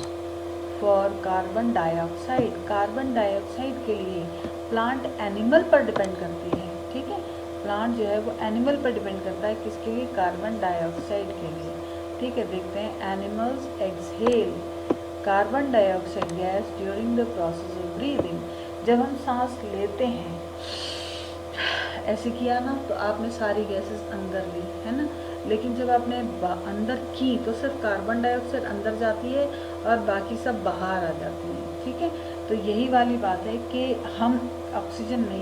for carbon dioxide. Carbon dioxide के लिए प्लांट एनिमल पर डिपेंड करती है, ठीक है। प्लांट जो है वो एनिमल पर डिपेंड करता है, किसके लिए, कार्बन डाइऑक्साइड के लिए, ठीक है। देखते हैं, animals exhale carbon dioxide gas during the process of breathing. जब हम सांस लेते हैं, ऐसे किया ना, तो आपने सारी गैसेस अंदर ली, है ना, लेकिन जब आपने अंदर की तो सिर्फ कार्बन डाइऑक्साइड अंदर जाती है और बाकी सब बाहर आ जाती हैं, ठीक है। तो यही वाली बात है कि हम ऑक्सीजन ले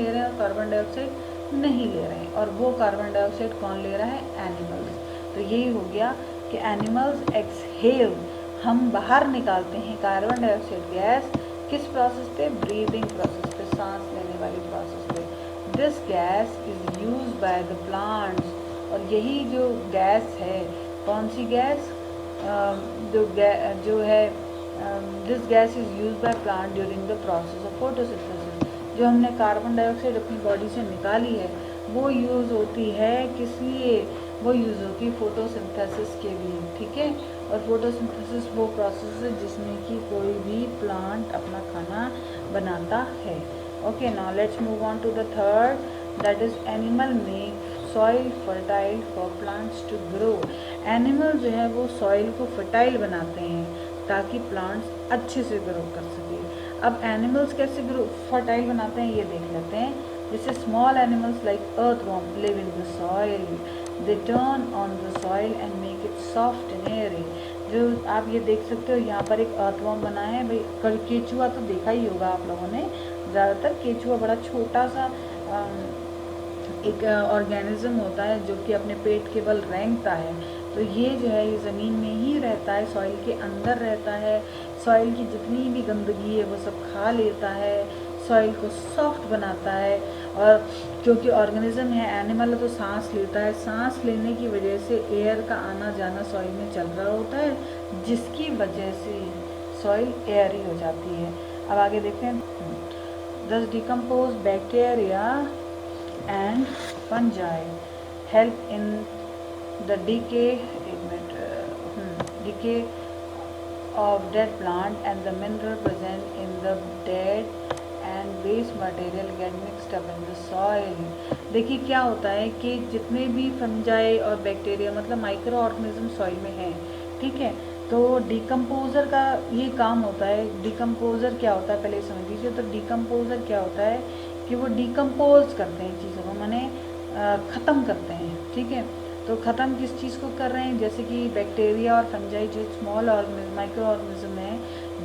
रहे हैं और कार्बन डाइऑक्साइड नहीं ले रहे हैं, और वो कार्बन डाइऑक्साइड कौन ले रहा है, एनिमल्स। तो यही हो गया कि एनिमल्स एक्सहेल, हम बाहर निकालते हैं कार्बन डाइऑक्साइड गैस, किस प्रोसेस पे, ब्रीदिंग प्रोसेस पे, सांस लेने वाली प्रोसेस पे। This gas is use by the plants, और यही जो गैस है, कौन सी गैस, जो है this gas is use by plant during the process of photosynthesis. जो हमने कार्बन डाइऑक्साइड अपनी बॉडी से निकाली है वो यूज़ होती है, किस लिए, वो यूज़ होती है फोटोसिंथेसिस के लिए, ठीक है। और फोटोसिंथेसिस वो प्रोसेस है जिसमें कि कोई भी प्लांट अपना खाना बनाता है। Okay, now let's move on to the third, that is animal make soil fertile for plants to grow. Animal जो है वो सॉइल को फर्टाइल बनाते हैं ताकि प्लांट्स अच्छे से ग्रो कर सके। अब एनिमल्स कैसे ग्रो फर्टाइल बनाते हैं ये देख लेते हैं। जैसे small animals like earthworm live in the soil. They turn on the soil and make it soft and airy. जो आप ये देख सकते हो यहाँ पर एक अर्थवर्म बना है भाई। केचुआ तो देखा ही होगा आप लोगों ने, ज़्यादातर केचुआ बड़ा छोटा सा एक ऑर्गेनिज्म होता है जो कि अपने पेट के बल रेंगता है। तो ये जो है ये ज़मीन में ही रहता है, सॉइल के अंदर रहता है, सॉइल की जितनी भी गंदगी है वो सब खा लेता है, सॉइल को सॉफ्ट बनाता है। और क्योंकि ऑर्गेनिज्म है, एनिमल है, तो सांस लेता है, सांस लेने की वजह से एयर का आना जाना सॉइल में चल रहा होता है, जिसकी वजह से सॉइल एयरी हो जाती है। अब आगे देखते हैं। Thus decompose bacteria and fungi help in the decay decay of dead plant and the mineral present in the dead and waste material get mixed up in the soil। देखिए क्या होता है कि जितने भी फंजाई और बैक्टीरिया मतलब माइक्रो ऑर्गेनिज्म सॉइल में हैं, ठीक है, तो डिकम्पोजर का ये काम होता है। डिकम्पोजर क्या होता है पहले समझ लीजिए। तो डिकम्पोजर क्या होता है कि वो डिकम्पोज करते हैं चीज़ों को, माने ख़त्म करते हैं, ठीक है। तो ख़त्म किस चीज़ को कर रहे हैं, जैसे कि बैक्टीरिया और फंजाई जो स्मॉल ऑर्गेनिज्म माइक्रो ऑर्गेनिज्म है,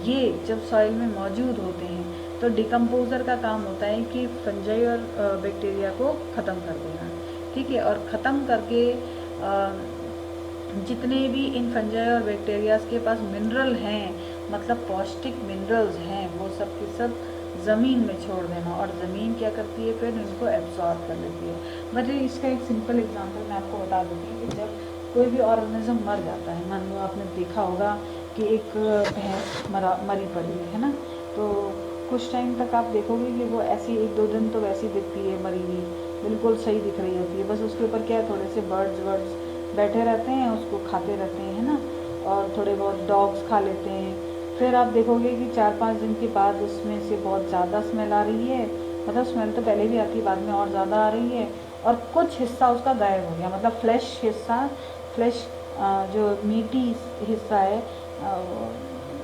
ये जब सॉइल में मौजूद होते हैं तो डिकम्पोजर का काम होता है कि फंजाई और बैक्टीरिया को ख़त्म कर देना, ठीक है। और ख़त्म करके जितने भी इन फंजाई और बैक्टीरियाज के पास मिनरल हैं, मतलब पौष्टिक मिनरल्स हैं, वो सब के सब ज़मीन में छोड़ देना। और ज़मीन क्या करती है, फिर इनको एब्जॉर्ब कर लेती है। मतलब इसका एक सिंपल एग्जांपल मैं आपको बता देती हूँ कि जब कोई भी ऑर्गेनिज्म मर जाता है, मान लो आपने देखा होगा कि एक भैंस मरी पड़ी है ना, तो कुछ टाइम तक आप देखोगे कि वो ऐसी 1-2 दिन तो वैसी दिखती है मरी हुई, बिल्कुल सही दिख रही होती है। बस उसके ऊपर क्या है, थोड़े से बर्ड्स बैठे रहते हैं, उसको खाते रहते हैं, है ना, और थोड़े बहुत डॉग्स खा लेते हैं। फिर आप देखोगे कि 4-5 दिन के बाद उसमें से बहुत ज़्यादा स्मेल आ रही है, मतलब स्मेल तो पहले भी आती है, बाद में और ज़्यादा आ रही है, और कुछ हिस्सा उसका गायब हो गया, मतलब फ्लैश हिस्सा, फ्लैश जो मीटी हिस्सा है,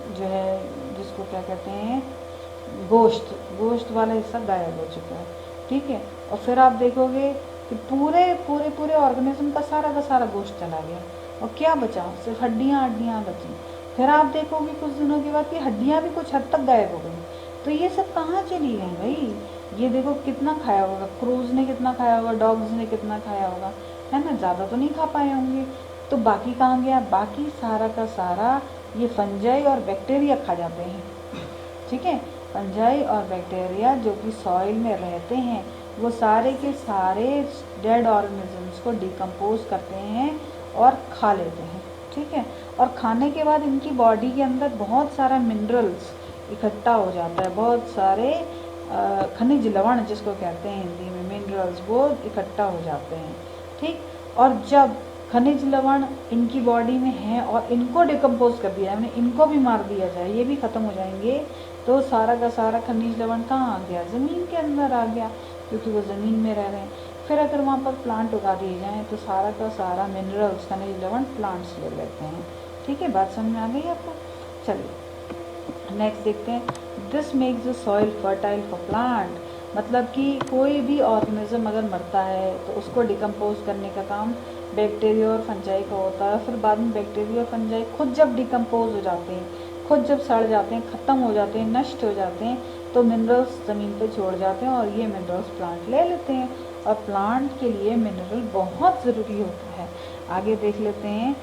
जो है जिसको क्या कहते हैं, गोश्त वाला हिस्सा गायब हो चुका है, ठीक है। और फिर आप देखोगे कि पूरे ऑर्गेनिज्म का सारा गोश्त चला गया, और क्या बचा, सिर्फ हड्डियाँ बची। फिर आप देखोगे कुछ दिनों के बाद कि हड्डियाँ भी कुछ हद तक गायब हो गई। तो ये सब कहाँ चली गई भाई, ये देखो कितना खाया होगा, क्रूज ने कितना खाया होगा, डॉग्स ने कितना खाया होगा, है ना, ज़्यादा तो नहीं खा पाए होंगे। तो बाकी कहाँ गया, बाकी सारा का सारा ये फंजाई और बैक्टीरिया खा जाते हैं, ठीक है। फंजाई और बैक्टीरिया जो कि सॉइल में रहते हैं, वो सारे के सारे डेड ऑर्गेनिजम्स को डिकम्पोज करते हैं और खा लेते हैं, ठीक है। और खाने के बाद इनकी बॉडी के अंदर बहुत सारा मिनरल्स इकट्ठा हो जाता है, बहुत सारे खनिज लवण जिसको कहते हैं हिंदी में मिनरल्स, वो इकट्ठा हो जाते हैं, ठीक। और जब खनिज लवण इनकी बॉडी में हैं और इनको डिकम्पोज कर दिया, यानी इनको भी मार दिया जाए, ये भी ख़त्म हो जाएंगे, तो सारा का सारा खनिज लवण कहाँ आ गया, ज़मीन के अंदर आ गया, क्योंकि वो ज़मीन में रह रहे हैं। फिर अगर वहाँ पर प्लांट उगा दिए जाएँ तो सारा का सारा मिनरल्स खनिज लवण प्लांट्स ले लेते हैं, ठीक है। बात समझ में आ गई आपको। चलिए नेक्स्ट देखते हैं। This makes the soil fertile for plant, मतलब कि कोई भी ऑर्गेनिज्म अगर मरता है तो उसको डिकम्पोज करने का काम बैक्टीरिया और फंजाई का होता है। फिर बाद में बैक्टीरिया और फंजाई खुद जब डिकम्पोज हो जाते हैं, खुद जब सड़ जाते हैं, ख़त्म हो जाते हैं, नष्ट हो जाते हैं, तो मिनरल्स ज़मीन पे छोड़ जाते हैं और ये मिनरल्स प्लांट ले लेते हैं। और प्लांट के लिए मिनरल बहुत ज़रूरी होता है। आगे देख लेते हैं।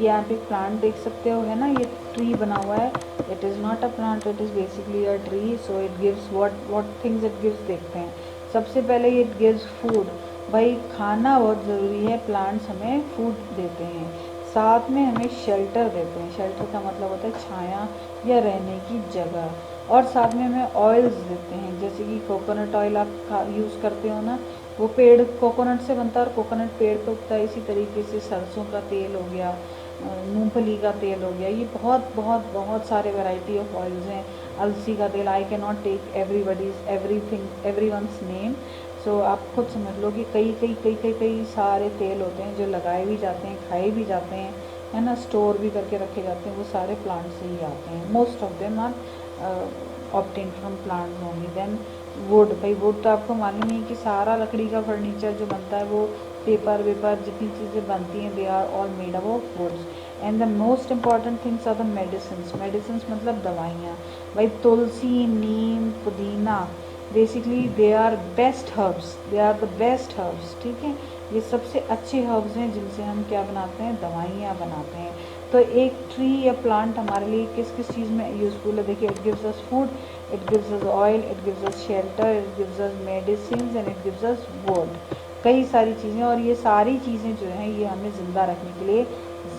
ये आप एक प्लांट देख सकते हो, है ना, ये ट्री बना हुआ है। It is not a plant, it is basically a tree. So it gives what things it gives देखते हैं। सबसे पहले इट गिव्स फूड, भाई खाना बहुत ज़रूरी है, प्लांट्स हमें फूड देते हैं। साथ में हमें शेल्टर देते हैं, शेल्टर का मतलब होता है छाया या रहने की जगह। और साथ में हमें ऑयल्स देते हैं, जैसे कि कोकोनट ऑयल आप यूज़ करते हो ना, वो पेड़ कोकोनट से बनता है और कोकोनट पेड़ पे उगता है। इसी तरीके से सरसों का तेल हो गया, मूंगफली का तेल हो गया, ये बहुत सारे वैरायटी ऑफ ऑयल्स हैं। अलसी का तेल, I can not take everyone's name, so आप खुद समझ लो कि कई सारे तेल होते हैं जो लगाए भी जाते हैं, खाए भी जाते हैं, है ना, स्टोर भी करके रखे जाते हैं, वो सारे प्लांट से ही आते हैं। Most of them are obtain from plants only. Then wood, भाई वुड तो आपको मालूम ही है कि सारा लकड़ी का फर्नीचर जो बनता है वो पेपर वेपर जितनी चीज़ें बनती हैं they are all made up of woods. And the most important things are the medicine मतलब दवाइयाँ। भाई तुलसी, नीम, पुदीना, basically they are best herbs, they are the best herbs, ठीक है। ये सबसे अच्छे हर्ब्स हैं जिनसे हम क्या बनाते हैं, दवाइयाँ बनाते हैं। तो एक ट्री या प्लांट हमारे लिए किस किस चीज़ में यूज़फुल है, देखिए, it gives us food, it gives us oil, it gives us shelter, it gives us medicine and it gives us would, कई सारी चीज़ें। और ये सारी चीज़ें जो हैं ये हमें ज़िंदा रखने के लिए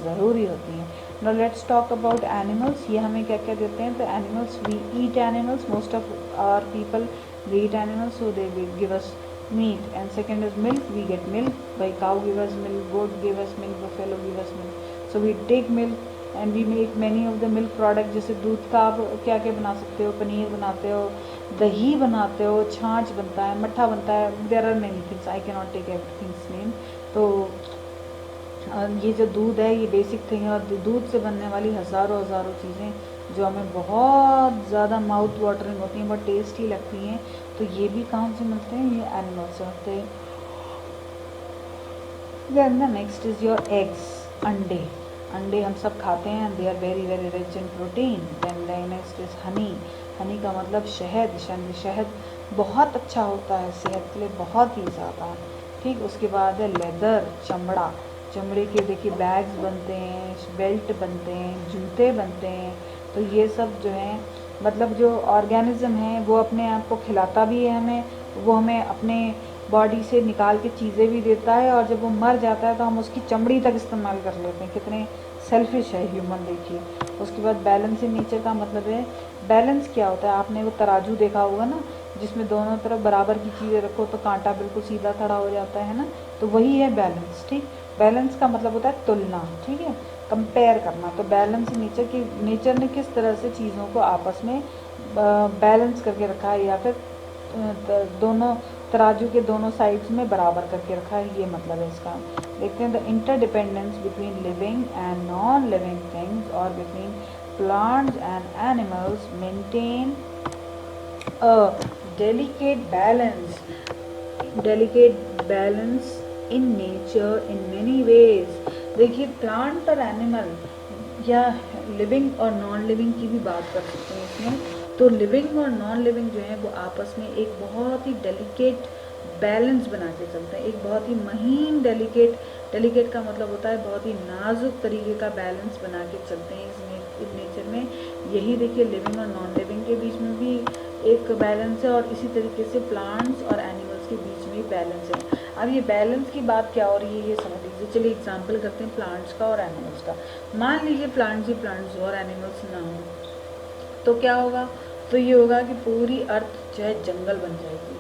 ज़रूरी होती हैं। Now let's talk about animals. ये हमें क्या क्या देते हैं, तो animals, we eat animals, most of our people we eat animals, so they will give us meat. And second is milk, we get milk by cow give us milk, goat give us milk, buffalo give us milk, so we take milk and we make many of the milk product। जैसे दूध का आप क्या क्या बना सकते हो, पनीर बनाते हो, दही बनाते हो, छाछ बनता है, मट्ठा बनता है, there are many things, I can not take everything's name. तो ये जो दूध है ये बेसिक थिंग है, और दूध से बनने वाली हज़ारों हज़ारों चीज़ें जो हमें बहुत ज़्यादा माउथ वाटरिंग होती हैं, बहुत टेस्टी लगती हैं, तो ये भी कहाँ से मिलते हैं, ये एनिमल्स से होते हैं। Then the next is your eggs, अंडे। अंडे हम सब खाते हैं, they are very very rich in protein. Then the next is honey. Honey का मतलब शहद। शहद बहुत अच्छा होता है सेहत के लिए, बहुत ही ज़्यादा, ठीक। उसके बाद है लेदर, चमड़ा। चमड़े के देखिए बैग्स बनते हैं, बेल्ट बनते हैं, जूते बनते हैं। तो ये सब जो है मतलब जो ऑर्गेनिज्म है वो अपने आप को खिलाता भी है हमें, वो हमें अपने बॉडी से निकाल के चीज़ें भी देता है, और जब वो मर जाता है तो हम उसकी चमड़ी तक इस्तेमाल कर लेते हैं। कितने सेल्फिश है ह्यूमन, देखिए। उसके बाद बैलेंस इन नेचर का मतलब है, बैलेंस क्या होता है, आपने वो तराजू देखा होगा ना, जिसमें दोनों तरफ बराबर की चीज़ें रखो तो कांटा बिल्कुल सीधा खड़ा हो जाता है ना, तो वही है बैलेंस, ठीक। बैलेंस का मतलब होता है तुलना, ठीक है, कंपेयर करना। तो बैलेंस नेचर ने किस तरह से चीज़ों को आपस में बैलेंस करके रखा है, या फिर दोनों तराजू के दोनों साइड्स में बराबर करके रखा है, ये मतलब है इसका। देखते हैं the interdependence between living and non living things और between plants and animals maintain a delicate balance in nature in many ways। देखिए प्लांट और एनिमल या लिविंग और नॉन लिविंग की भी बात कर सकते हैं इसमें। तो लिविंग और नॉन लिविंग जो है वो आपस में एक बहुत ही डेलिकेट बैलेंस बना के चलते हैं, एक बहुत ही महीन डेलिकेट का मतलब होता है बहुत ही नाजुक तरीके का बैलेंस बना के चलते हैं इस नेचर में। यही देखिए लिविंग और नॉन लिविंग के बीच में भी एक बैलेंस है, और इसी तरीके से प्लांट्स और एनिमल्स के बीच में बैलेंस है। अब ये बैलेंस की बात क्या हो रही है ये समझ लीजिए। चलिए एग्जांपल करते हैं प्लांट्स का और एनिमल्स का। मान लीजिए प्लांट्स ही प्लांट्स और एनिमल्स ना हो तो क्या होगा, तो ये होगा कि पूरी अर्थ जो है जंगल बन जाएगी,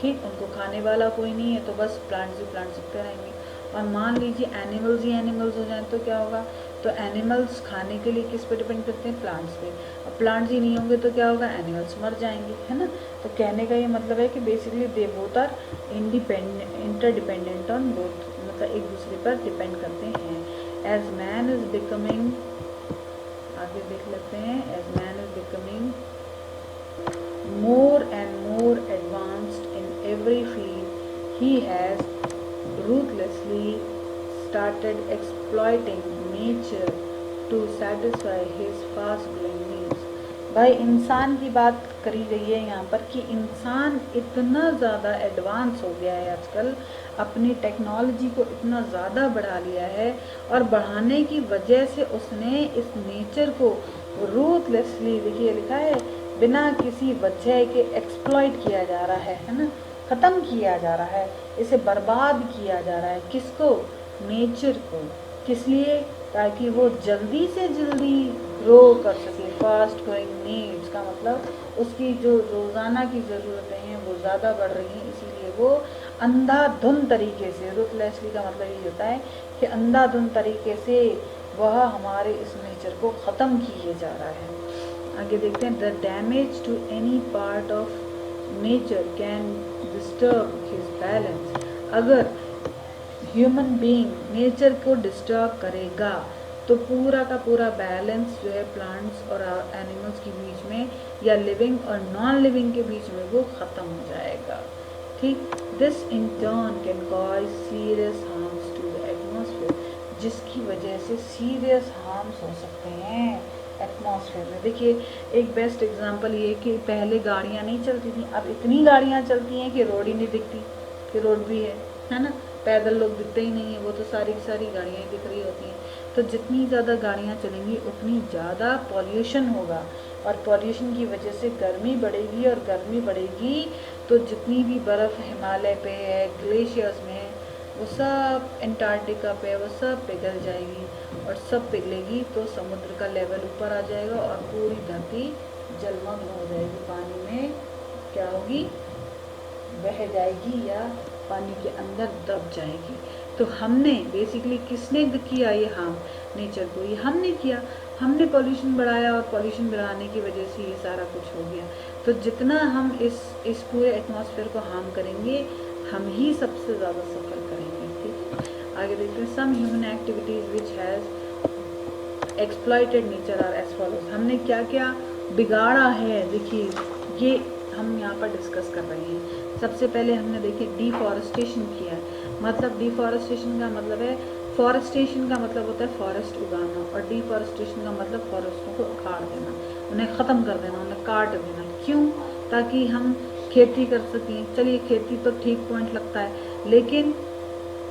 ठीक। उनको खाने वाला कोई नहीं है तो बस प्लांट्स ही प्लांट्स दिखते रहेंगे। और मान लीजिए एनिमल्स ही एनिमल्स हो जाएं तो क्या होगा, तो एनिमल्स खाने के लिए किस पे डिपेंड करते हैं, प्लांट्स पे। अब प्लांट्स ही नहीं होंगे तो क्या होगा, एनिमल्स मर जाएंगे, है ना। तो कहने का ये मतलब है कि basically they both are interdependent on both, मतलब एक दूसरे पर डिपेंड करते हैं। एज मैन इज बिकमिंग, आगे देख लेते हैं, as man is becoming more and more advanced in every field, he has ruthlessly started exploiting nature to satisfy his fast growing needs। भाई इंसान की बात करी गई है यहाँ पर कि इंसान इतना ज़्यादा एडवांस हो गया है आजकल, अपनी टेक्नोलॉजी को इतना ज़्यादा बढ़ा लिया है, और बढ़ाने की वजह से उसने इस नेचर को रूथलेसली, देखिए लिखा है, बिना किसी वजह के एक्सप्लॉइट किया जा रहा है ना, ख़त्म किया जा रहा है, इसे बर्बाद किया जा रहा है। किसको, नेचर को। किस लिए, ताकि वो जल्दी से जल्दी ग्रो कर सके। फास्ट ग्रोइंग नीड्स का मतलब उसकी जो रोज़ाना की ज़रूरतें हैं वो ज़्यादा बढ़ रही हैं, इसीलिए वो अंधाधुंध तरीके से, रूथलेसली का मतलब ये होता है कि अंधाधुंध तरीके से वह हमारे इस नेचर को ख़त्म किए जा रहा है। आगे देखते हैं, the damage to any part of nature can disturb his balance. अगर ह्यूमन बीइंग नेचर को डिस्टर्ब करेगा तो पूरा का पूरा बैलेंस जो है प्लांट्स और एनिमल्स के बीच में, या लिविंग और नॉन लिविंग के बीच में, वो ख़त्म हो जाएगा, ठीक। This in turn can cause serious harms to the atmosphere. जिसकी वजह से सीरियस हार्म्स हो सकते हैं एटमॉस्फेयर में। देखिए एक बेस्ट एग्जांपल ये कि पहले गाड़ियाँ नहीं चलती थी, अब इतनी गाड़ियाँ चलती हैं कि रोड ही नहीं दिखती कि रोड भी है ना। पैदल लोग दिखते ही नहीं है, वो तो सारी की सारी गाड़ियाँ ही दिख रही होती हैं। तो जितनी ज़्यादा गाड़ियाँ चलेंगी उतनी ज़्यादा पॉल्यूशन होगा, और पॉल्यूशन की वजह से गर्मी बढ़ेगी, और गर्मी बढ़ेगी तो जितनी भी बर्फ़ हिमालय पे है, ग्लेशियर्स में है, वो सब अंटार्कटिका पे वो सब पिघल जाएगी, और सब पिघलेगी तो समुद्र का लेवल ऊपर आ जाएगा और पूरी धरती जलमग्न हो जाएगी, पानी में क्या होगी, बह जाएगी या पानी के अंदर दब जाएगी। तो हमने बेसिकली किसने किया ये हार्म, नेचर को, ये हमने किया, हमने पॉल्यूशन बढ़ाया, और पॉल्यूशन बढ़ाने की वजह से ये सारा कुछ हो गया। तो जितना हम इस पूरे एटमॉस्फेयर को हार्म करेंगे, हम ही सबसे ज़्यादा सफ़र करेंगे। ठीक है, आगे देखते हैं। Some human activities which has exploited nature are as follows. हमने क्या क्या बिगाड़ा है, देखिए ये हम यहाँ पर डिस्कस कर रहे हैं। सबसे पहले हमने देखिए डिफॉरेस्टेशन किया है। मतलब डिफॉरेस्टेशन का मतलब है, फॉरेस्टेशन का मतलब होता है फॉरेस्ट उगाना, और डिफॉरेस्टेशन का मतलब फॉरेस्टों को उखाड़ देना, उन्हें ख़त्म कर देना, उन्हें काट देना। क्यों? ताकि हम खेती कर सकें। चलिए खेती तो ठीक पॉइंट लगता है, लेकिन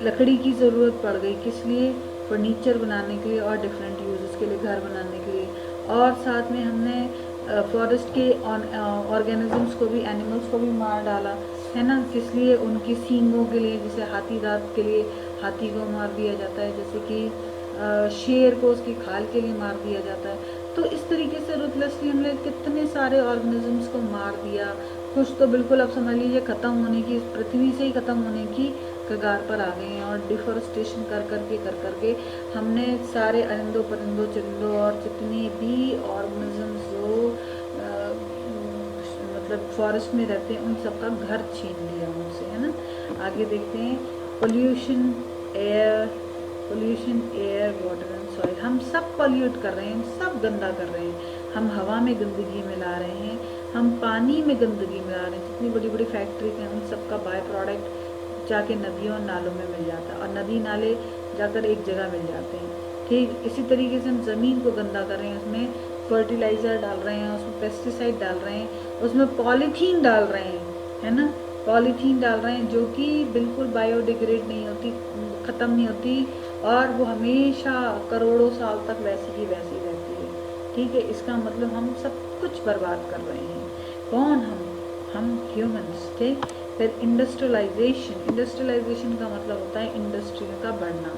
लकड़ी की ज़रूरत पड़ गई, किस लिए? फर्नीचर बनाने के लिए और डिफरेंट यूजेस के लिए, घर बनाने के लिए। और साथ में हमने फॉरेस्ट के ऑर्गेनिजम्स को भी, एनिमल्स को भी मार डाला, है ना। किस लिए? उनकी सींगों के लिए, जैसे हाथी दांत के लिए हाथी को मार दिया जाता है, जैसे कि शेर को उसकी खाल के लिए मार दिया जाता है। तो इस तरीके से रुथलेसली हमने कितने सारे ऑर्गेनिजम्स को मार दिया। कुछ तो बिल्कुल आप समझ लीजिए ख़त्म होने की, पृथ्वी से ही ख़त्म होने की कगार पर आ गए हैं। और डिफॉरेस्टेशन कर करके हमने सारे अरिंदों परिंदों चरिंदों और जितने भी ऑर्गेनिजम्स जो मतलब फॉरेस्ट में रहते हैं, उन सबका घर छीन लिया उनसे, है ना। आगे देखते हैं। Pollution air water and soil. हम सब पॉल्यूट कर रहे हैं, हम सब गंदा कर रहे हैं। हम हवा में गंदगी मिला रहे हैं, हम पानी में गंदगी मिला रहे हैं। जितनी बड़ी बड़ी फैक्ट्री हैं, उन सब का बाय प्रोडक्ट जाके नदियों और नालों में मिल जाता है, और नदी नाले जाकर एक जगह मिल जाते हैं। ठीक इसी तरीके से हम ज़मीन को गंदा कर रहे हैं, उसमें फर्टिलाइज़र डाल रहे हैं, उसमें पेस्टिसाइड डाल रहे हैं, उसमें पॉलीथीन डाल रहे हैं, है ना। पॉलीथीन डाल रहे हैं जो कि बिल्कुल बायोडिग्रेड नहीं होती, ख़त्म नहीं होती, और वो हमेशा करोड़ों साल तक वैसी की वैसी रहती है। ठीक है, इसका मतलब हम सब कुछ बर्बाद कर रहे हैं। कौन? हम ह्यूमंस। ठीक। फिर इंडस्ट्रियलाइजेशन का मतलब होता है इंडस्ट्रियों का बढ़ना।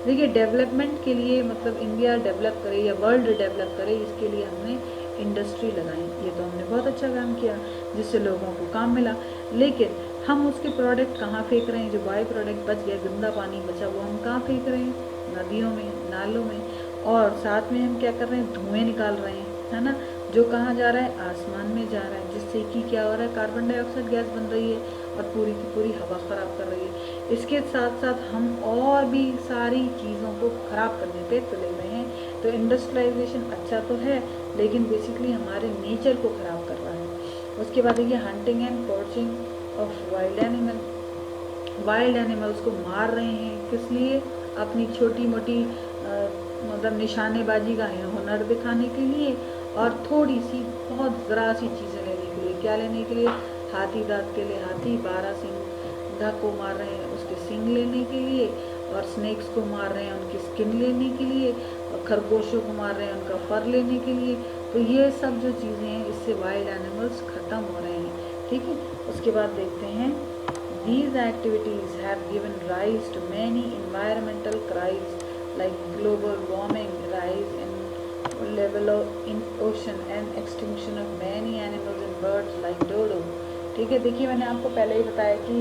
देखिए डेवलपमेंट के लिए, मतलब इंडिया डेवलप करे या वर्ल्ड डेवलप करे, इसके लिए हमने इंडस्ट्री लगाई। ये तो हमने बहुत अच्छा काम किया, जिससे लोगों को काम मिला। लेकिन हम उसके प्रोडक्ट कहाँ फेंक रहे हैं? जो बाय प्रोडक्ट बच गया, गंदा पानी बचा, वो हम कहाँ फेंक रहे हैं? नदियों में, नालों में। और साथ में हम क्या कर रहे हैं? धुएँ निकाल रहे हैं, है ना। जो कहाँ जा रहा है? आसमान में जा रहा है, जिससे कि क्या हो रहा है? कार्बन डाइऑक्साइड गैस बन रही है और पूरी की पूरी हवा ख़राब कर रही है। इसके साथ साथ हम और भी सारी चीज़ों को ख़राब करने पे तुले हुए हैं। तो इंडस्ट्रियलाइजेशन अच्छा तो है, लेकिन बेसिकली हमारे नेचर को ख़राब कर रहा है। उसके बाद देखिए hunting and poaching of wild animals को मार रहे हैं। किस लिए? अपनी छोटी मोटी मतलब निशानेबाजी का हुनर दिखाने के लिए, और थोड़ी सी बहुत ज़रा सी चीज़ें लेने के लिए। क्या लेने के लिए? हाथी दांत के लिए हाथी, 12 सिंगा को मार रहे हैं उसके सिंग लेने के लिए, और स्नेक्स को मार रहे हैं उनकी स्किन लेने के लिए, और खरगोशों को मार रहे हैं उनका फर लेने के लिए। तो ये सब जो चीज़ें हैं, इससे वाइल्ड एनिमल्स ख़त्म हो रहे हैं। ठीक है, उसके बाद देखते हैं। These activities have given rise to many environmental crises like global warming, rise in level in ocean and extinction of many animals and birds like dodo। ठीक है, देखिए मैंने आपको पहले ही बताया कि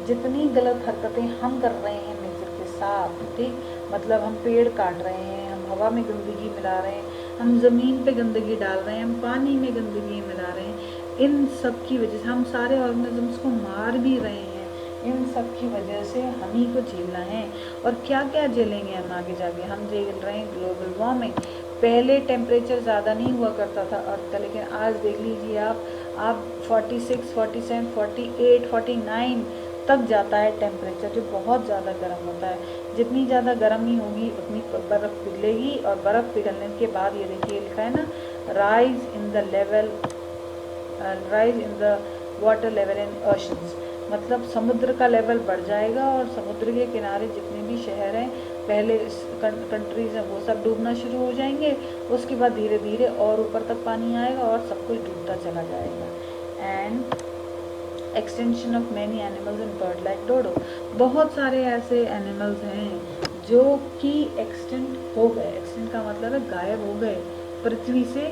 जितनी गलत हरकतें हम कर रहे हैं नेचर के साथ, ठीक, मतलब हम पेड़ काट रहे हैं, हम हवा में गंदगी मिला रहे हैं, हम ज़मीन पे गंदगी डाल रहे हैं, हम पानी में गंदगी मिला रहे हैं, इन सब की वजह से हम सारे ऑर्गेनिजम्स को मार भी रहे हैं। इन सब की वजह से हम ही को झेलना है। और क्या क्या झेलेंगे हम आगे जाके? हम झेल रहे हैं ग्लोबल वार्मिंग। पहले टेम्परेचर ज़्यादा नहीं हुआ करता था अर्थ का, लेकिन आज देख लीजिए आप 46, 47, 48, 49 तक जाता है टेम्परेचर, जो बहुत ज़्यादा गर्म होता है। जितनी ज़्यादा गर्मी होगी उतनी बर्फ़ पिघलेगी, और बर्फ़ पिघलने के बाद ये देखिए लिखा है ना, rise in the water level in oceans, मतलब समुद्र का लेवल बढ़ जाएगा और समुद्र के किनारे जितने भी शहर हैं, पहले कंट्रीज हैं, वो सब डूबना शुरू हो जाएंगे। उसके बाद धीरे धीरे और ऊपर तक पानी आएगा और सब कुछ डूबता चला जाएगा। And extension of many animals and bird like dodo, बहुत सारे ऐसे एनिमल्स हैं जो कि एक्सटेंट हो गए। एक्सटेंट का मतलब है गायब हो गए पृथ्वी से,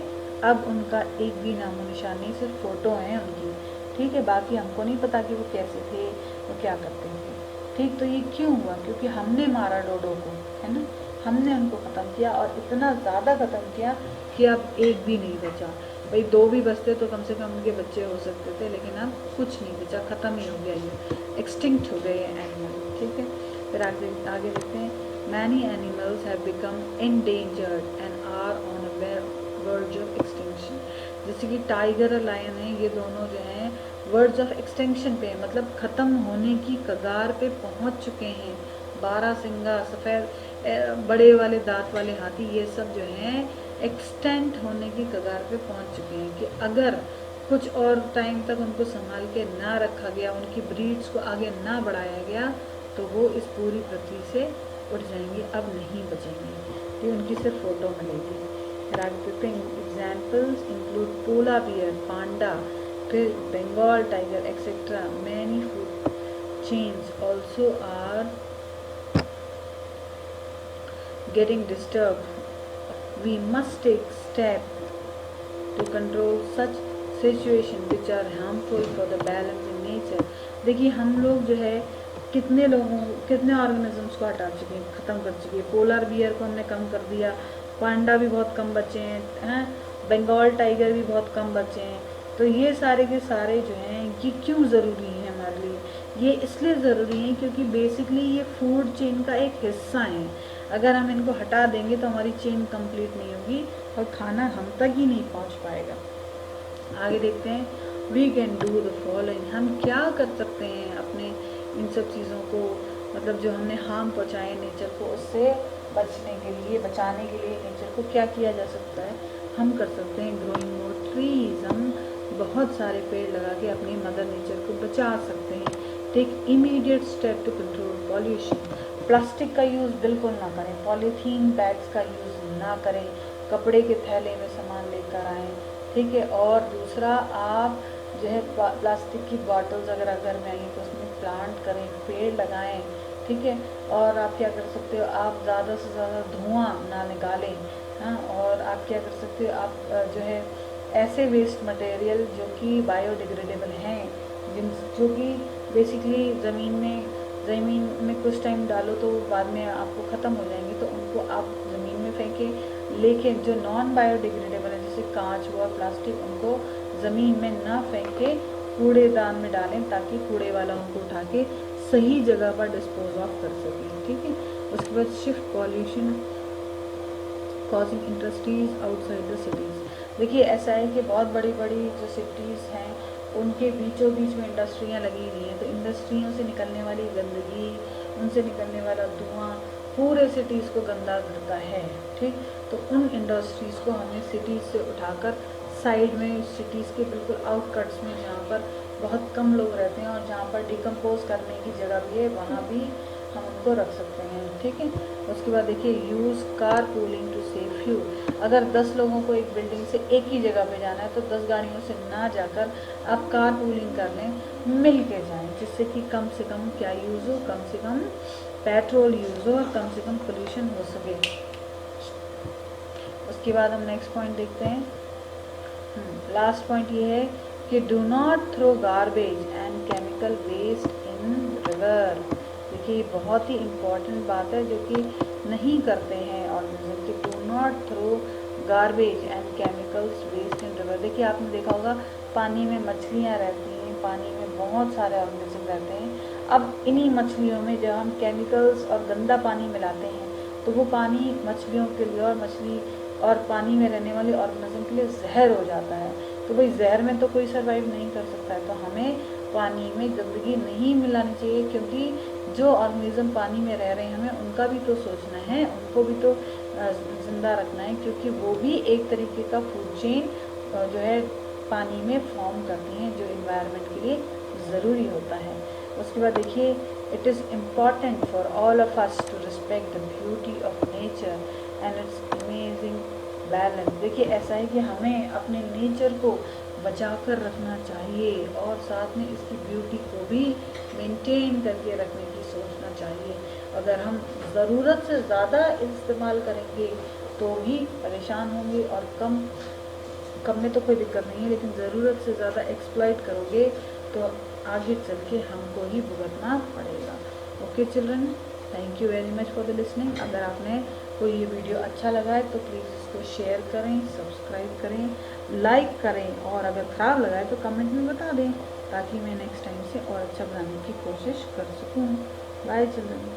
अब उनका एक भी नामो निशान नहीं, सिर्फ फोटो हैं उनकी, ठीक है। बाकी हमको नहीं पता कि वो कैसे थे, वो क्या करते थे, ठीक। तो ये क्यों हुआ? क्योंकि हमने मारा डोडो को, है ना, हमने उनको ख़त्म किया, और इतना ज़्यादा ख़त्म किया कि अब एक भी नहीं बचा। भाई 2 भी बचते तो कम से कम उनके बच्चे हो सकते थे, लेकिन अब कुछ नहीं बचा, ख़त्म ही हो गया, ये एक्सटिंक्ट हो गए ये एनिमल, ठीक है। फिर आगे देखते हैं, many animals have become endangered and are on a verge of extinction. जैसे कि टाइगर और लायन है, ये दोनों जो हैं वर्ड्स ऑफ एक्सटेंक्शन पे, मतलब ख़त्म होने की कगार पे पहुंच चुके हैं। 12 सिंगा, सफ़ेद बड़े वाले दांत वाले हाथी, ये सब जो हैं एक्सटेंट होने की कगार पे पहुंच चुके हैं कि अगर कुछ और टाइम तक उनको संभाल के ना रखा गया, उनकी ब्रीड्स को आगे ना बढ़ाया गया, तो वो इस पूरी पृथ्वी से उठ जाएंगे, अब नहीं बचेंगे, कि उनकी सिर्फ फोटो मिलेगी। फिर आगे देखते हैं, examples include polar bear, panda, फिर Bengal tiger etcetera. Many food chains also are getting disturbed. We must take steps to control such situation which are harmful for the balance in nature. देखिए हम लोग जो है कितने ऑर्गेनिजम्स को हटा चुके हैं, ख़त्म कर चुके हैं। पोलर बियर को हमने कम कर दिया, पांडा भी बहुत कम बचे हैं, बंगाल टाइगर भी बहुत कम बचे हैं। तो ये सारे के सारे जो हैं ये क्यों ज़रूरी हैं हमारे लिए? ये इसलिए ज़रूरी हैं क्योंकि बेसिकली ये फूड चेन का एक हिस्सा है। अगर हम इनको हटा देंगे तो हमारी चेन कंप्लीट नहीं होगी और खाना हम तक ही नहीं पहुंच पाएगा। आगे देखते हैं, we can do the following. हम क्या कर सकते हैं अपने इन सब चीज़ों को, मतलब जो हमने हार्म पहुंचाए नेचर को, उससे बचाने के लिए नेचर को क्या किया जा सकता है? हम कर सकते हैं ग्रोइंग मोर ट्रीज, हम बहुत सारे पेड़ लगा के अपनी मदर नेचर को बचा सकते हैं। Take immediate step to control pollution. Plastic का यूज़ बिल्कुल ना करें, पॉलीथीन बैग्स का यूज़ ना करें, कपड़े के थैले में सामान लेकर आएँ, ठीक है। और दूसरा, आप जो है प्लास्टिक की बॉटल्स अगर घर में आएंगी तो उसमें प्लांट करें, पेड़ लगाएं, ठीक है। और आप क्या कर सकते हो, आप ज़्यादा से ज़्यादा धुआं ना निकालें, हाँ। और आप क्या कर सकते हो, आप जो है ऐसे वेस्ट मटेरियल जो कि बायोडिग्रेडेबल हैं, जो कि बेसिकली ज़मीन में कुछ टाइम डालो तो बाद में आपको ख़त्म हो जाएंगे, तो उनको आप ज़मीन में फेंकें। लेकिन जो नॉन बायोडिग्रेडेबल है जैसे कांच हुआ, प्लास्टिक, उनको ज़मीन में ना फेंके, कूड़ेदान में डालें ताकि कूड़े वाला उनको उठा के सही जगह पर डिस्पोज ऑफ कर सकें, ठीक है। उसके बाद shift pollution causing industries outside the cities. देखिए ऐसा है कि बहुत बड़ी बड़ी जो सिटीज़ हैं उनके बीचों बीच में इंडस्ट्रियाँ लगी हुई हैं, तो इंडस्ट्रियों से निकलने वाली गंदगी, उनसे निकलने वाला धुआं पूरे सिटीज़ को गंदा करता है, ठीक। तो उन इंडस्ट्रीज़ को हमें सिटीज़ से उठाकर साइड में, सिटीज़ के बिल्कुल आउटकट्स में, जहाँ पर बहुत कम लोग रहते हैं और जहाँ पर डिकम्पोज करने की जगह भी है, वहाँ भी हम उनको रख सकते हैं, ठीक है। उसके बाद देखिए, use car pooling to save fuel. अगर 10 लोगों को एक बिल्डिंग से एक ही जगह पे जाना है तो 10 गाड़ियों से ना जाकर आप कार पूलिंग कर लें, मिल के जाएँ, जिससे कि कम से कम क्या यूज़ हो, कम से कम पेट्रोल यूज़ हो और कम से कम पोल्यूशन हो सके। उसके बाद हम नेक्स्ट पॉइंट देखते हैं। लास्ट पॉइंट ये है कि do not throw garbage and chemical waste in river. देखिए बहुत ही इम्पॉर्टेंट बात है जो कि नहीं करते हैं ऑर्गेनिज्म, कि do not throw garbage and chemicals waste in river. देखिए आपने देखा होगा पानी में मछलियाँ रहती हैं, पानी में बहुत सारे ऑर्गेनिज्म रहते हैं। अब इन्हीं मछलियों में जब हम केमिकल्स और गंदा पानी मिलाते हैं तो वो पानी मछलियों के लिए और मछली और पानी में रहने वाले ऑर्गेनिज्म के लिए जहर हो जाता है। तो भाई जहर में तो कोई सर्वाइव नहीं कर सकता है, तो हमें पानी में गंदगी नहीं मिलानी चाहिए, क्योंकि जो ऑर्गेनिज्म पानी में रह रहे हैं हमें उनका भी तो सोचना है, उनको भी तो ज़िंदा रखना है, क्योंकि वो भी एक तरीके का फूड चेन जो है पानी में फॉर्म करती हैं, जो इन्वायरमेंट के लिए ज़रूरी होता है। उसके बाद देखिए, it is important for all of us to respect the beauty of nature and its amazing balance. देखिए ऐसा है कि हमें अपने नेचर को बचा कर रखना चाहिए और साथ में इसकी ब्यूटी को भी मेंटेन करके रखने की सोचना चाहिए। अगर हम ज़रूरत से ज़्यादा इस्तेमाल करेंगे तो भी परेशान होंगे, और कम में तो कोई दिक्कत नहीं है, लेकिन ज़रूरत से ज़्यादा एक्सप्लॉइट करोगे तो आगे चल के हमको ही भुगतना पड़ेगा। Okay children, thank you very much for the listening. अगर आपने कोई ये वीडियो अच्छा लगा है तो प्लीज़ इसको शेयर करें, सब्सक्राइब करें, लाइक करें, और अगर ख़राब लगा है तो कमेंट में बता दें, ताकि मैं नेक्स्ट टाइम से और अच्छा बनाने की कोशिश कर सकूँ। Bye children.